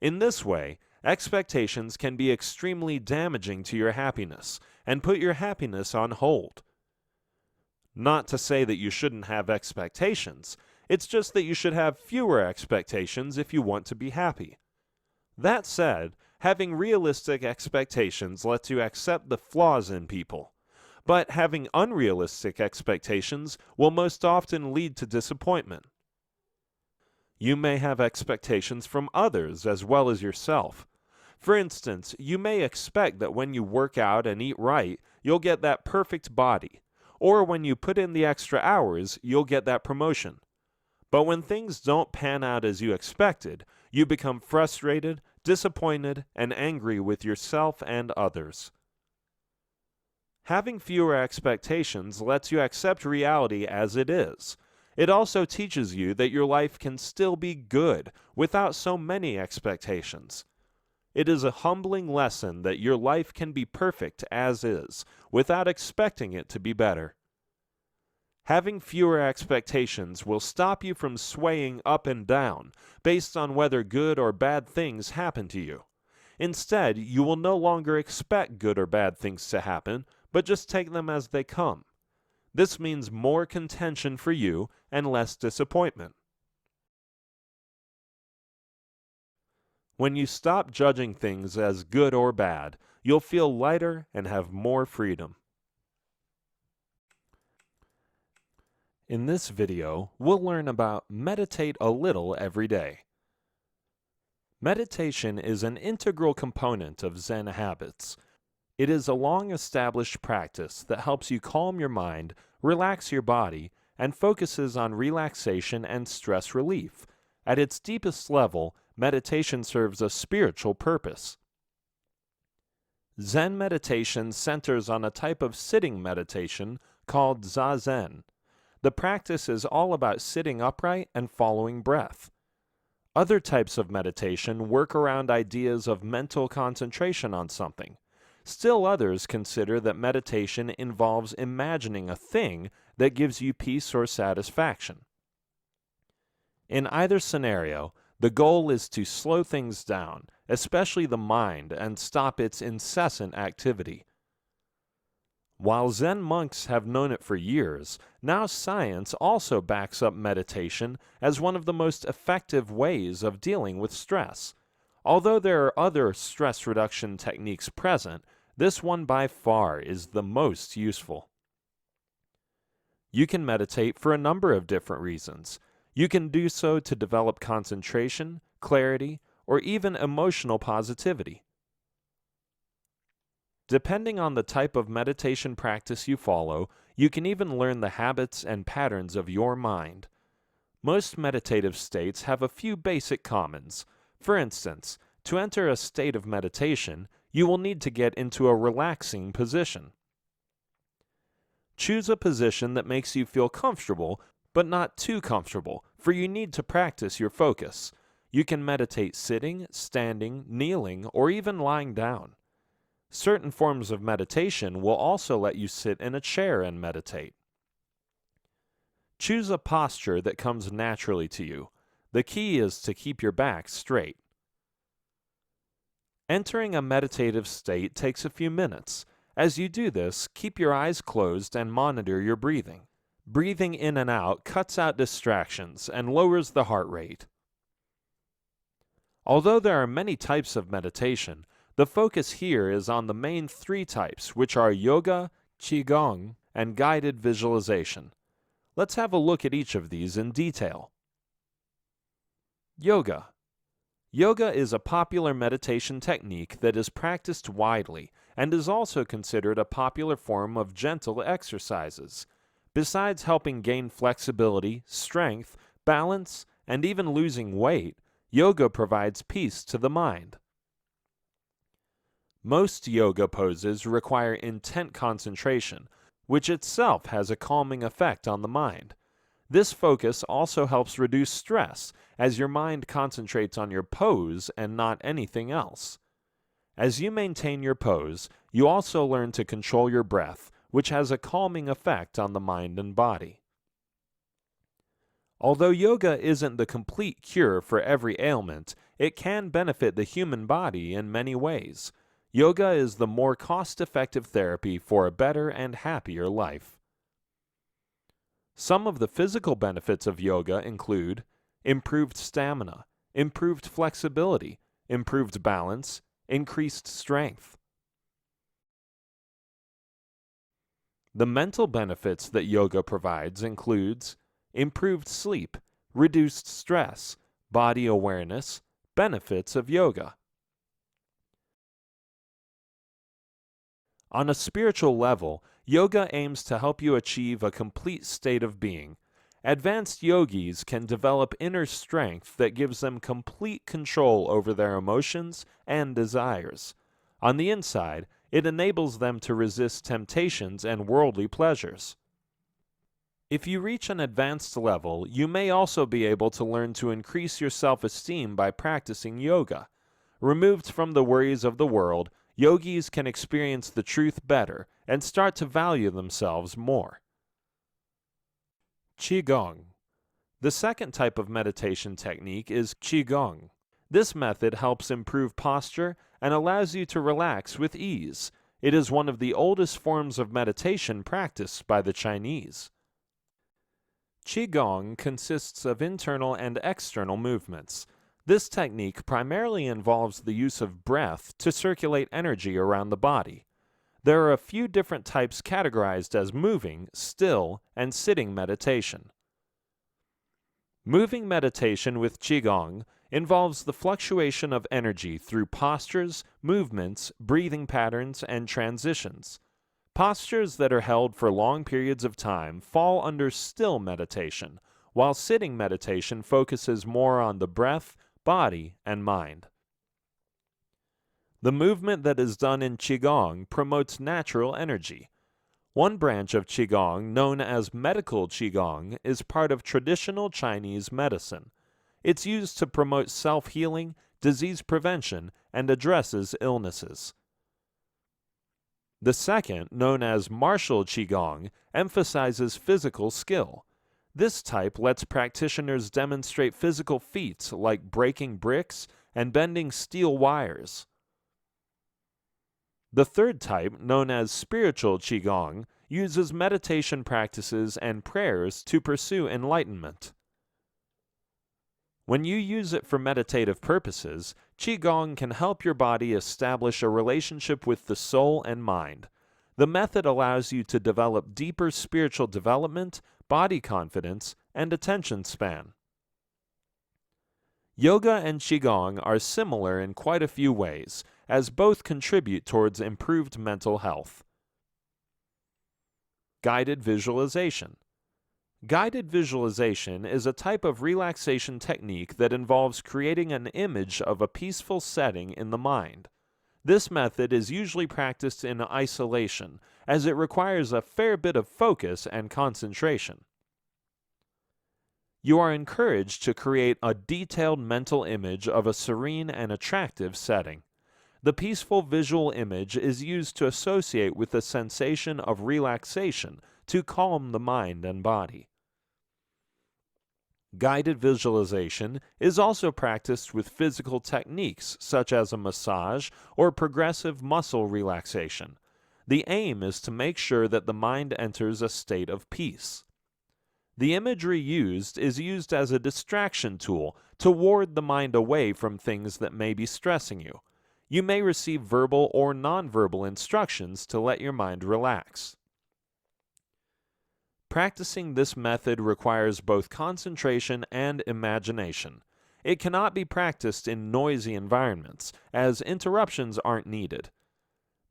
Speaker 1: In this way, expectations can be extremely damaging to your happiness and put your happiness on hold. Not to say that you shouldn't have expectations, it's just that you should have fewer expectations if you want to be happy. That said, having realistic expectations lets you accept the flaws in people, but having unrealistic expectations will most often lead to disappointment. You may have expectations from others as well as yourself. For instance, you may expect that when you work out and eat right, you'll get that perfect body, or when you put in the extra hours, you'll get that promotion. But when things don't pan out as you expected, you become frustrated, disappointed, and angry with yourself and others. Having fewer expectations lets you accept reality as it is. It also teaches you that your life can still be good without so many expectations. It is a humbling lesson that your life can be perfect as is, without expecting it to be better. Having fewer expectations will stop you from swaying up and down based on whether good or bad things happen to you. Instead, you will no longer expect good or bad things to happen, but just take them as they come. This means more contention for you and less disappointment. When you stop judging things as good or bad, you'll feel lighter and have more freedom. In this video, we'll learn about meditate a little every day. Meditation is an integral component of Zen habits. It is a long-established practice that helps you calm your mind, relax your body, and focuses on relaxation and stress relief. At its deepest level, meditation serves a spiritual purpose. Zen meditation centers on a type of sitting meditation called zazen. The practice is all about sitting upright and following breath. Other types of meditation work around ideas of mental concentration on something. Still others consider that meditation involves imagining a thing that gives you peace or satisfaction. In either scenario, the goal is to slow things down, especially the mind, and stop its incessant activity. While Zen monks have known it for years, now science also backs up meditation as one of the most effective ways of dealing with stress. Although there are other stress reduction techniques present, this one by far is the most useful. You can meditate for a number of different reasons. You can do so to develop concentration, clarity, or even emotional positivity. Depending on the type of meditation practice you follow, you can even learn the habits and patterns of your mind. Most meditative states have a few basic commons. For instance, to enter a state of meditation, you will need to get into a relaxing position. Choose a position that makes you feel comfortable, but not too comfortable, for you need to practice your focus. You can meditate sitting, standing, kneeling, or even lying down. Certain forms of meditation will also let you sit in a chair and meditate. Choose a posture that comes naturally to you. The key is to keep your back straight. Entering a meditative state takes a few minutes. As you do this, keep your eyes closed and monitor your breathing. Breathing in and out cuts out distractions and lowers the heart rate. Although there are many types of meditation, the focus here is on the main three types, which are yoga, qigong, and guided visualization. Let's have a look at each of these in detail. Yoga. Yoga is a popular meditation technique that is practiced widely and is also considered a popular form of gentle exercises. Besides helping gain flexibility, strength, balance, and even losing weight, yoga provides peace to the mind. Most yoga poses require intent concentration, which itself has a calming effect on the mind. This focus also helps reduce stress, as your mind concentrates on your pose and not anything else. As you maintain your pose, you also learn to control your breath, which has a calming effect on the mind and body. Although yoga isn't the complete cure for every ailment, it can benefit the human body in many ways. Yoga is the more cost-effective therapy for a better and happier life. Some of the physical benefits of yoga include improved stamina, improved flexibility, improved balance, increased strength. The mental benefits that yoga provides includes improved sleep, reduced stress, body awareness, benefits of yoga. On a spiritual level, yoga aims to help you achieve a complete state of being. Advanced yogis can develop inner strength that gives them complete control over their emotions and desires. On the inside, it enables them to resist temptations and worldly pleasures. If you reach an advanced level, you may also be able to learn to increase your self-esteem by practicing yoga. Removed from the worries of the world, yogis can experience the truth better and start to value themselves more. Qigong. The second type of meditation technique is Qigong. This method helps improve posture and allows you to relax with ease. It is one of the oldest forms of meditation practiced by the Chinese. Qigong consists of internal and external movements. This technique primarily involves the use of breath to circulate energy around the body. There are a few different types categorized as moving, still, and sitting meditation. Moving meditation with Qigong involves the fluctuation of energy through postures, movements, breathing patterns, and transitions. Postures that are held for long periods of time fall under still meditation, while sitting meditation focuses more on the breath, body, and mind. The movement that is done in Qigong promotes natural energy. One branch of Qigong, known as medical Qigong, is part of traditional Chinese medicine. It's used to promote self-healing, disease prevention, and addresses illnesses. The second, known as martial Qigong, emphasizes physical skill. This type lets practitioners demonstrate physical feats like breaking bricks and bending steel wires. The third type, known as spiritual Qigong, uses meditation practices and prayers to pursue enlightenment. When you use it for meditative purposes, Qigong can help your body establish a relationship with the soul and mind. The method allows you to develop deeper spiritual development, body confidence, and attention span. Yoga and Qigong are similar in quite a few ways, as both contribute towards improved mental health. Guided visualization. Guided visualization is a type of relaxation technique that involves creating an image of a peaceful setting in the mind. This method is usually practiced in isolation, as it requires a fair bit of focus and concentration. You are encouraged to create a detailed mental image of a serene and attractive setting. The peaceful visual image is used to associate with the sensation of relaxation to calm the mind and body. Guided visualization is also practiced with physical techniques such as a massage or progressive muscle relaxation. The aim is to make sure that the mind enters a state of peace. The imagery used is used as a distraction tool to ward the mind away from things that may be stressing you. You may receive verbal or nonverbal instructions to let your mind relax. Practicing this method requires both concentration and imagination. It cannot be practiced in noisy environments, as interruptions aren't needed.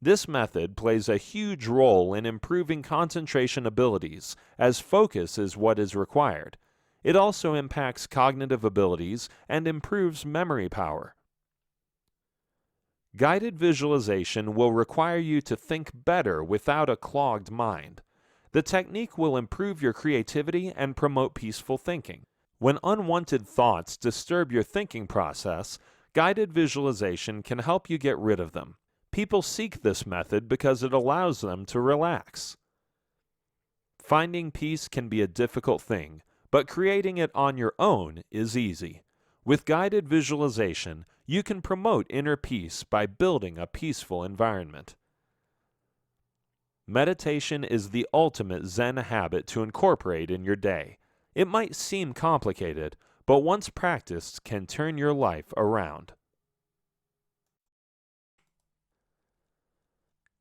Speaker 1: This method plays a huge role in improving concentration abilities, as focus is what is required. It also impacts cognitive abilities and improves memory power. Guided visualization will require you to think better without a clogged mind. The technique will improve your creativity and promote peaceful thinking. When unwanted thoughts disturb your thinking process, guided visualization can help you get rid of them. People seek this method because it allows them to relax. Finding peace can be a difficult thing, but creating it on your own is easy. With guided visualization, you can promote inner peace by building a peaceful environment. Meditation is the ultimate Zen habit to incorporate in your day. It might seem complicated, but once practiced can turn your life around.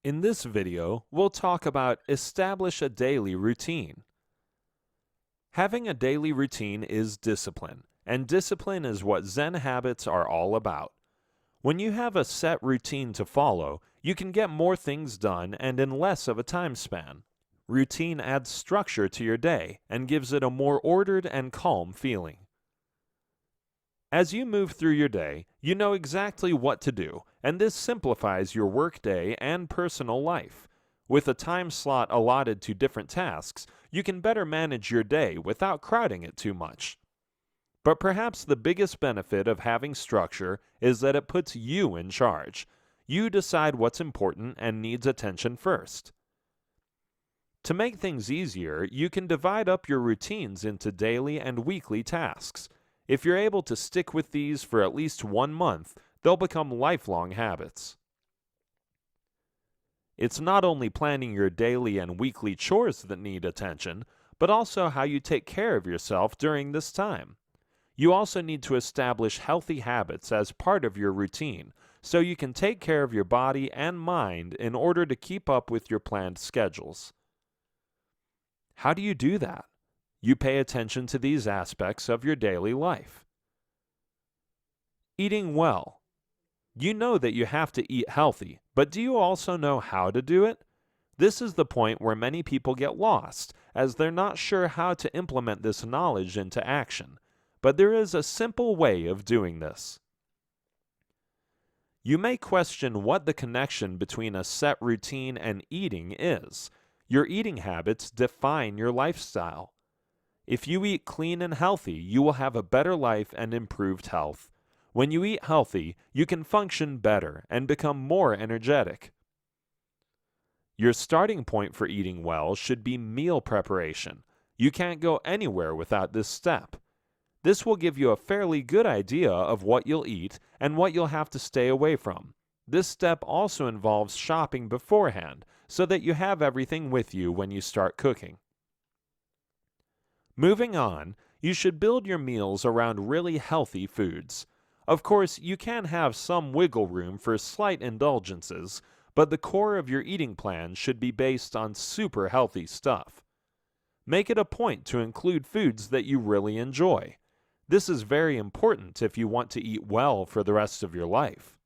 Speaker 1: In this video, we'll talk about establish a daily routine. Having a daily routine is discipline, and discipline is what Zen habits are all about. When you have a set routine to follow, you can get more things done and in less of a time span. Routine adds structure to your day and gives it a more ordered and calm feeling. As you move through your day, you know exactly what to do, and this simplifies your workday and personal life. With a time slot allotted to different tasks, you can better manage your day without crowding it too much. But perhaps the biggest benefit of having structure is that it puts you in charge. You decide what's important and needs attention first. To make things easier, you can divide up your routines into daily and weekly tasks. If you're able to stick with these for at least 1 month, they'll become lifelong habits. It's not only planning your daily and weekly chores that need attention, but also how you take care of yourself during this time. You also need to establish healthy habits as part of your routine, so you can take care of your body and mind in order to keep up with your planned schedules. How do you do that? You pay attention to these aspects of your daily life. Eating well. You know that you have to eat healthy, but do you also know how to do it? This is the point where many people get lost, as they're not sure how to implement this knowledge into action. But there is a simple way of doing this. You may question what the connection between a set routine and eating is. Your eating habits define your lifestyle. If you eat clean and healthy, you will have a better life and improved health. When you eat healthy, you can function better and become more energetic. Your starting point for eating well should be meal preparation. You can't go anywhere without this step. This will give you a fairly good idea of what you'll eat and what you'll have to stay away from. This step also involves shopping beforehand so that you have everything with you when you start cooking. Moving on, you should build your meals around really healthy foods. Of course, you can have some wiggle room for slight indulgences, but the core of your eating plan should be based on super healthy stuff. Make it a point to include foods that you really enjoy. This is very important if you want to eat well for the rest of your life.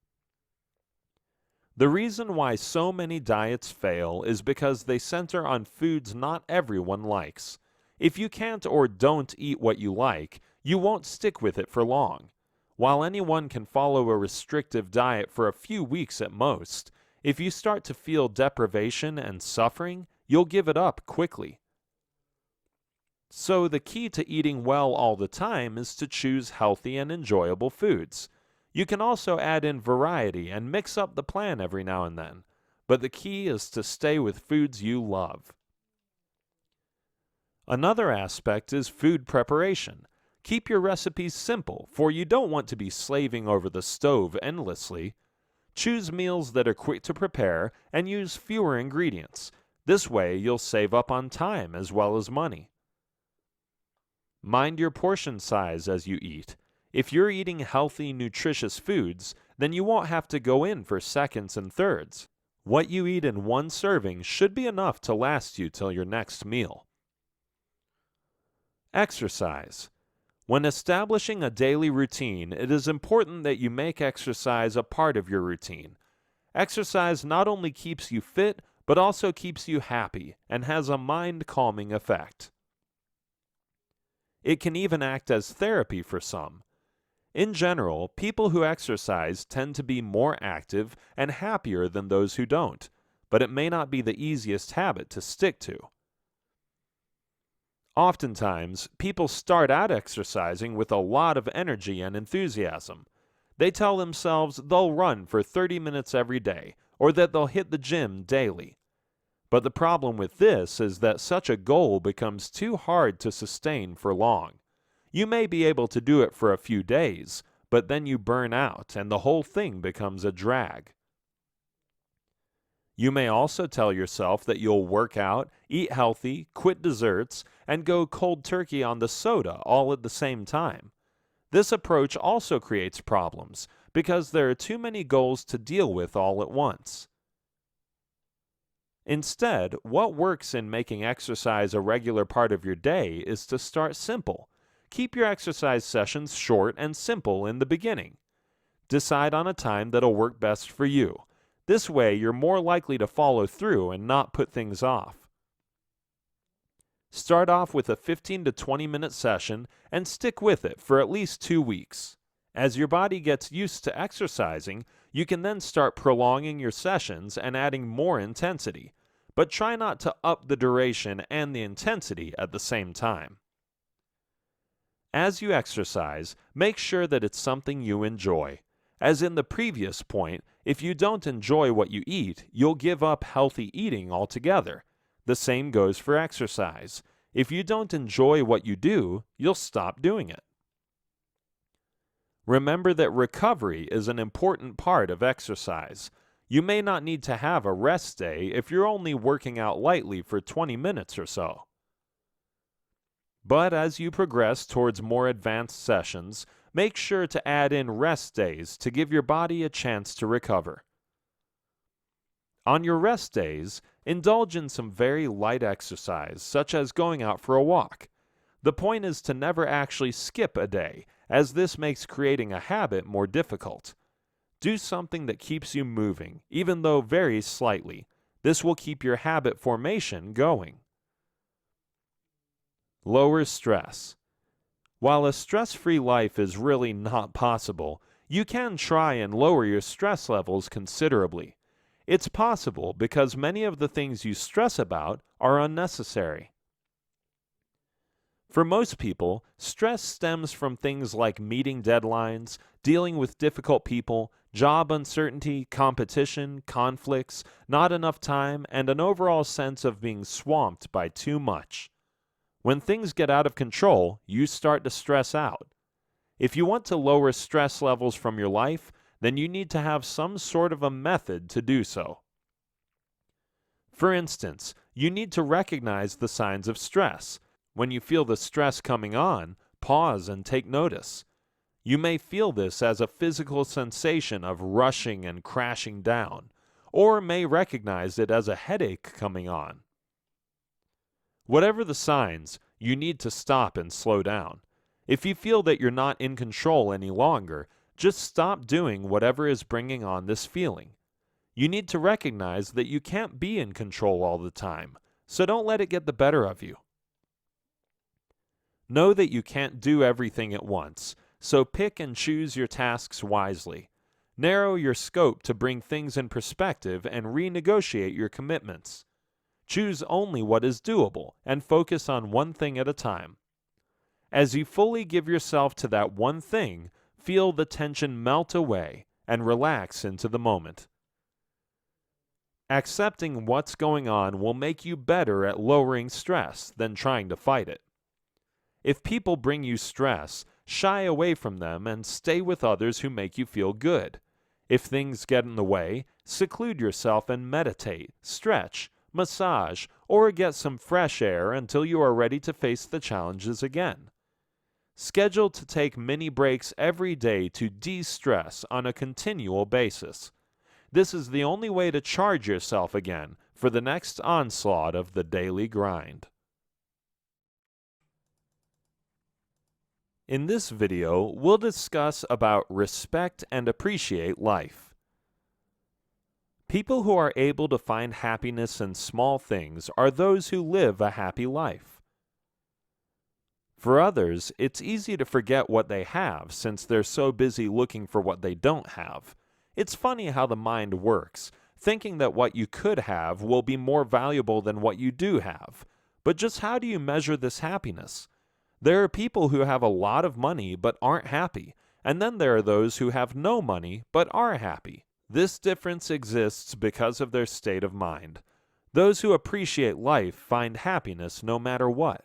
Speaker 1: The reason why so many diets fail is because they center on foods not everyone likes. If you can't or don't eat what you like, you won't stick with it for long. While anyone can follow a restrictive diet for a few weeks at most, if you start to feel deprivation and suffering, you'll give it up quickly. So the key to eating well all the time is to choose healthy and enjoyable foods. You can also add in variety and mix up the plan every now and then, but the key is to stay with foods you love. Another aspect is food preparation. Keep your recipes simple, for you don't want to be slaving over the stove endlessly. Choose meals that are quick to prepare and use fewer ingredients. This way you'll save up on time as well as money. Mind your portion size as you eat. If you're eating healthy, nutritious foods, then you won't have to go in for seconds and thirds. What you eat in one serving should be enough to last you till your next meal. Exercise. When establishing a daily routine, it is important that you make exercise a part of your routine. Exercise not only keeps you fit, but also keeps you happy and has a mind-calming effect. It can even act as therapy for some. In general, people who exercise tend to be more active and happier than those who don't, but it may not be the easiest habit to stick to. Oftentimes, people start out exercising with a lot of energy and enthusiasm. They tell themselves they'll run for 30 minutes every day, or that they'll hit the gym daily. But the problem with this is that such a goal becomes too hard to sustain for long. You may be able to do it for a few days, but then you burn out and the whole thing becomes a drag. You may also tell yourself that you'll work out, eat healthy, quit desserts, and go cold turkey on the soda all at the same time. This approach also creates problems because there are too many goals to deal with all at once. Instead, what works in making exercise a regular part of your day is to start simple. Keep your exercise sessions short and simple in the beginning. Decide on a time that'll work best for you. This way, you're more likely to follow through and not put things off. Start off with a 15 to 20 minute session and stick with it for at least 2 weeks. As your body gets used to exercising, you can then start prolonging your sessions and adding more intensity, but try not to up the duration and the intensity at the same time. As you exercise, make sure that it's something you enjoy. As in the previous point, if you don't enjoy what you eat, you'll give up healthy eating altogether. The same goes for exercise. If you don't enjoy what you do, you'll stop doing it. Remember that recovery is an important part of exercise. You may not need to have a rest day if you're only working out lightly for 20 minutes or so. But as you progress towards more advanced sessions, make sure to add in rest days to give your body a chance to recover. On your rest days, indulge in some very light exercise, such as going out for a walk. The point is to never actually skip a day, as this makes creating a habit more difficult. Do something that keeps you moving, even though very slightly. This will keep your habit formation going. Lower stress. While a stress-free life is really not possible, you can try and lower your stress levels considerably. It's possible because many of the things you stress about are unnecessary. For most people, stress stems from things like meeting deadlines, dealing with difficult people, job uncertainty, competition, conflicts, not enough time, and an overall sense of being swamped by too much. When things get out of control, you start to stress out. If you want to lower stress levels from your life, then you need to have some sort of a method to do so. For instance, you need to recognize the signs of stress. When you feel the stress coming on, pause and take notice. You may feel this as a physical sensation of rushing and crashing down, or may recognize it as a headache coming on. Whatever the signs, you need to stop and slow down. If you feel that you're not in control any longer, just stop doing whatever is bringing on this feeling. You need to recognize that you can't be in control all the time, so don't let it get the better of you. Know that you can't do everything at once, so pick and choose your tasks wisely. Narrow your scope to bring things in perspective and renegotiate your commitments. Choose only what is doable and focus on one thing at a time. As you fully give yourself to that one thing, feel the tension melt away and relax into the moment. Accepting what's going on will make you better at lowering stress than trying to fight it. If people bring you stress, shy away from them and stay with others who make you feel good. If things get in the way, seclude yourself and meditate, stretch, massage, or get some fresh air until you are ready to face the challenges again. Schedule to take mini breaks every day to de-stress on a continual basis. This is the only way to charge yourself again for the next onslaught of the daily grind. In this video, we'll discuss about respect and appreciate life. People who are able to find happiness in small things are those who live a happy life. For others, it's easy to forget what they have since they're so busy looking for what they don't have. It's funny how the mind works, thinking that what you could have will be more valuable than what you do have. But just how do you measure this happiness? There are people who have a lot of money but aren't happy, and then there are those who have no money but are happy. This difference exists because of their state of mind. Those who appreciate life find happiness no matter what.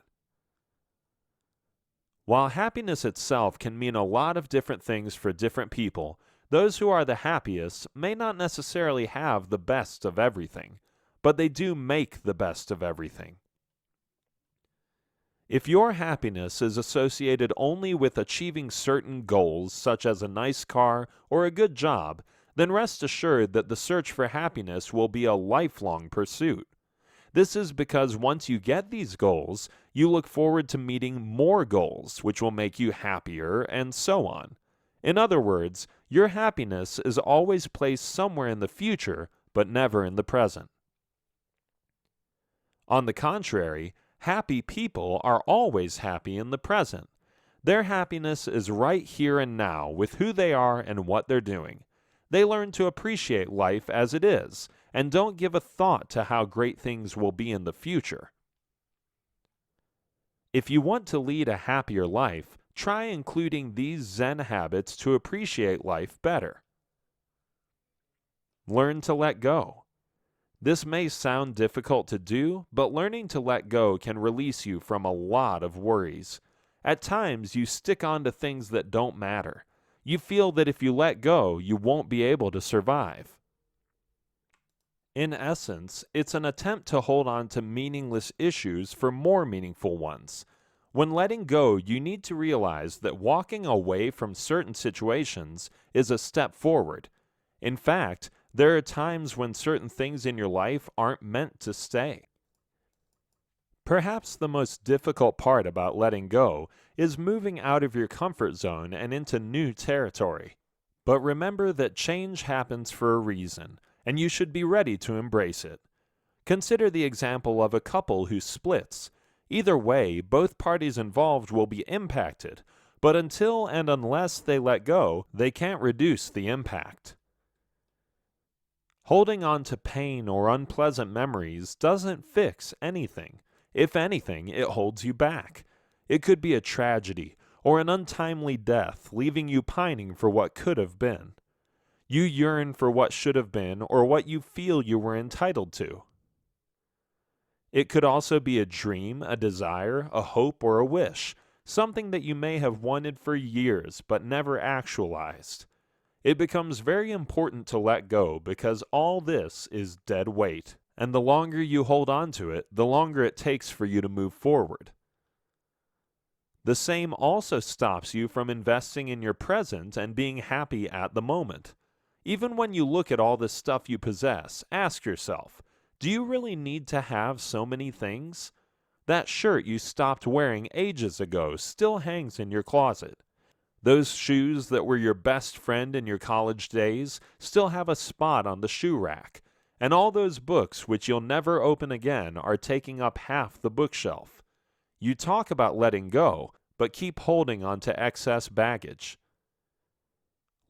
Speaker 1: While happiness itself can mean a lot of different things for different people, those who are the happiest may not necessarily have the best of everything, but they do make the best of everything. If your happiness is associated only with achieving certain goals, such as a nice car or a good job, then rest assured that the search for happiness will be a lifelong pursuit. This is because once you get these goals, you look forward to meeting more goals, which will make you happier, and so on. In other words, your happiness is always placed somewhere in the future, but never in the present. On the contrary, happy people are always happy in the present. Their happiness is right here and now with who they are and what they're doing. They learn to appreciate life as it is, and don't give a thought to how great things will be in the future. If you want to lead a happier life, try including these Zen habits to appreciate life better. Learn to let go. This may sound difficult to do, but learning to let go can release you from a lot of worries. At times, you stick on to things that don't matter. You feel that if you let go, you won't be able to survive. In essence, it's an attempt to hold on to meaningless issues for more meaningful ones. When letting go, you need to realize that walking away from certain situations is a step forward. In fact, there are times when certain things in your life aren't meant to stay. Perhaps the most difficult part about letting go is moving out of your comfort zone and into new territory. But remember that change happens for a reason, and you should be ready to embrace it. Consider the example of a couple who splits. Either way, both parties involved will be impacted, but until and unless they let go, they can't reduce the impact. Holding on to pain or unpleasant memories doesn't fix anything. If anything, it holds you back. It could be a tragedy or an untimely death, leaving you pining for what could have been. You yearn for what should have been or what you feel you were entitled to. It could also be a dream, a desire, a hope, or a wish, something that you may have wanted for years but never actualized. It becomes very important to let go because all this is dead weight, and the longer you hold on to it, the longer it takes for you to move forward. The same also stops you from investing in your present and being happy at the moment. Even when you look at all the stuff you possess, ask yourself, do you really need to have so many things? That shirt you stopped wearing ages ago still hangs in your closet. Those shoes that were your best friend in your college days still have a spot on the shoe rack. And all those books which you'll never open again are taking up half the bookshelf. You talk about letting go, but keep holding on to excess baggage.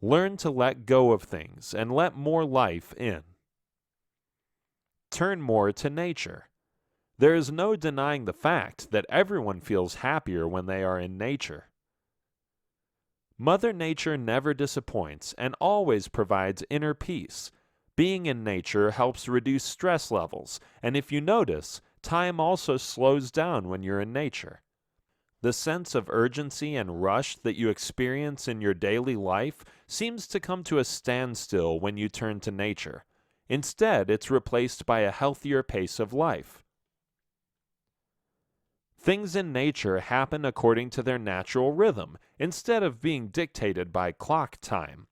Speaker 1: Learn to let go of things and let more life in. Turn more to nature. There is no denying the fact that everyone feels happier when they are in nature. Mother Nature never disappoints and always provides inner peace. Being in nature helps reduce stress levels, and if you notice, time also slows down when you're in nature. The sense of urgency and rush that you experience in your daily life seems to come to a standstill when you turn to nature. Instead, it's replaced by a healthier pace of life. Things in nature happen according to their natural rhythm, instead of being dictated by clock time.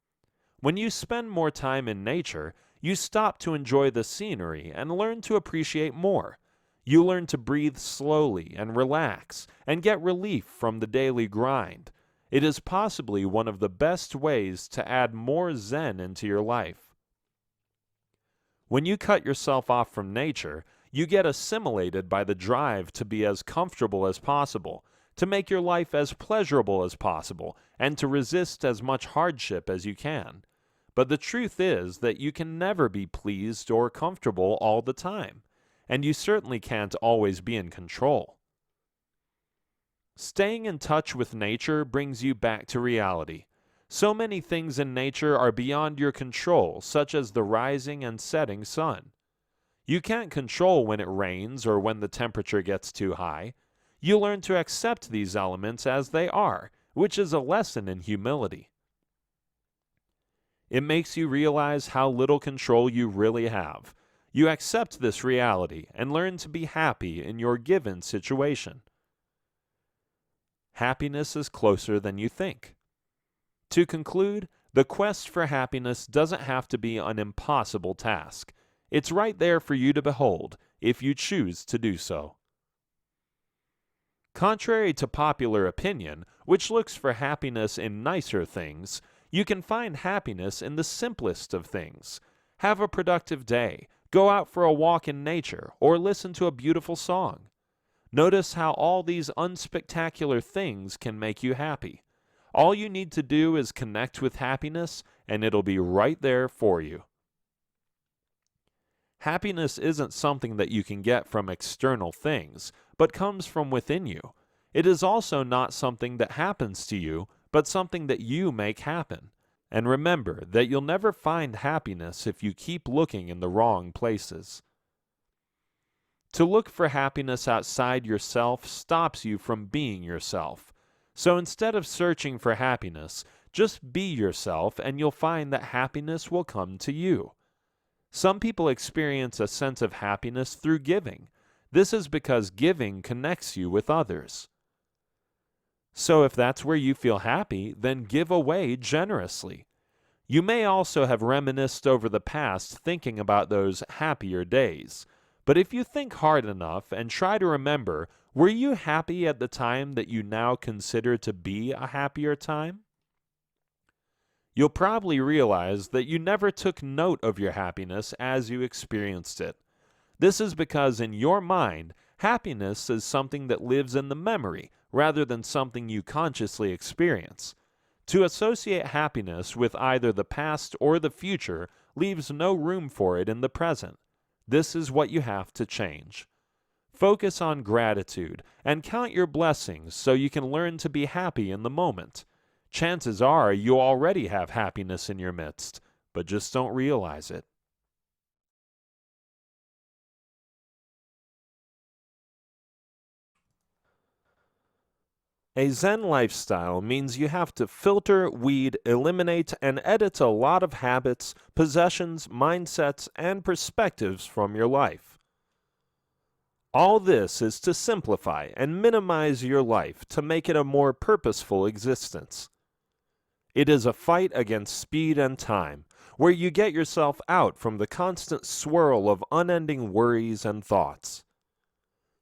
Speaker 1: When you spend more time in nature, you stop to enjoy the scenery and learn to appreciate more. You learn to breathe slowly and relax, and get relief from the daily grind. It is possibly one of the best ways to add more Zen into your life. When you cut yourself off from nature, you get assimilated by the drive to be as comfortable as possible, to make your life as pleasurable as possible, and to resist as much hardship as you can. But the truth is that you can never be pleased or comfortable all the time. and you certainly can't always be in control. Staying in touch with nature brings you back to reality. So many things in nature are beyond your control, such as the rising and setting sun. You can't control when it rains or when the temperature gets too high. You learn to accept these elements as they are, which is a lesson in humility. It makes you realize how little control you really have. You accept this reality and learn to be happy in your given situation. Happiness is closer than you think. To conclude, the quest for happiness doesn't have to be an impossible task. It's right there for you to behold, if you choose to do so. Contrary to popular opinion, which looks for happiness in nicer things, you can find happiness in the simplest of things. Have a productive day, go out for a walk in nature, or listen to a beautiful song. Notice how all these unspectacular things can make you happy. All you need to do is connect with happiness, and it'll be right there for you. Happiness isn't something that you can get from external things, but comes from within you. It is also not something that happens to you, but something that you make happen. And remember that you'll never find happiness if you keep looking in the wrong places. To look for happiness outside yourself stops you from being yourself. So instead of searching for happiness, just be yourself and you'll find that happiness will come to you. Some people experience a sense of happiness through giving. This is because giving connects you with others. So if that's where you feel happy, then give away generously. You may also have reminisced over the past thinking about those happier days. But if you think hard enough and try to remember, were you happy at the time that you now consider to be a happier time? You'll probably realize that you never took note of your happiness as you experienced it. This is because in your mind, happiness is something that lives in the memory rather than something you consciously experience. To associate happiness with either the past or the future leaves no room for it in the present. This is what you have to change. Focus on gratitude and count your blessings so you can learn to be happy in the moment. Chances are you already have happiness in your midst, but just don't realize it. A Zen lifestyle means you have to filter, weed, eliminate, and edit a lot of habits, possessions, mindsets, and perspectives from your life. All this is to simplify and minimize your life to make it a more purposeful existence. It is a fight against speed and time, where you get yourself out from the constant swirl of unending worries and thoughts.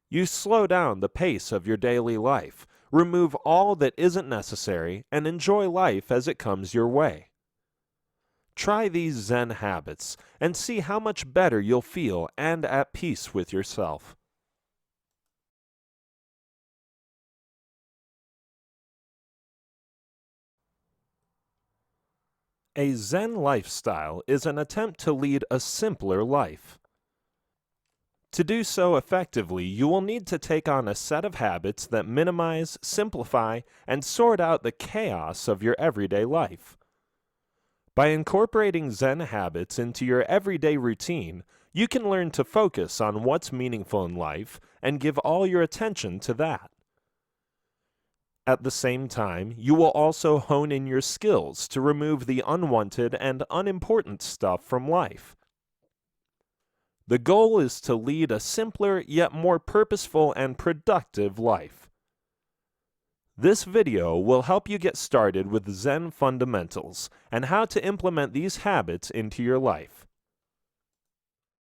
Speaker 1: You slow down the pace of your daily life, remove all that isn't necessary, and enjoy life as it comes your way. Try these Zen habits and see how much better you'll feel and at peace with yourself. A Zen lifestyle is an attempt to lead a simpler life. To do so effectively, you will need to take on a set of habits that minimize, simplify, and sort out the chaos of your everyday life. By incorporating Zen habits into your everyday routine, you can learn to focus on what's meaningful in life and give all your attention to that. At the same time, you will also hone in your skills to remove the unwanted and unimportant stuff from life. The goal is to lead a simpler yet more purposeful and productive life. This video will help you get started with Zen fundamentals and how to implement these habits into your life.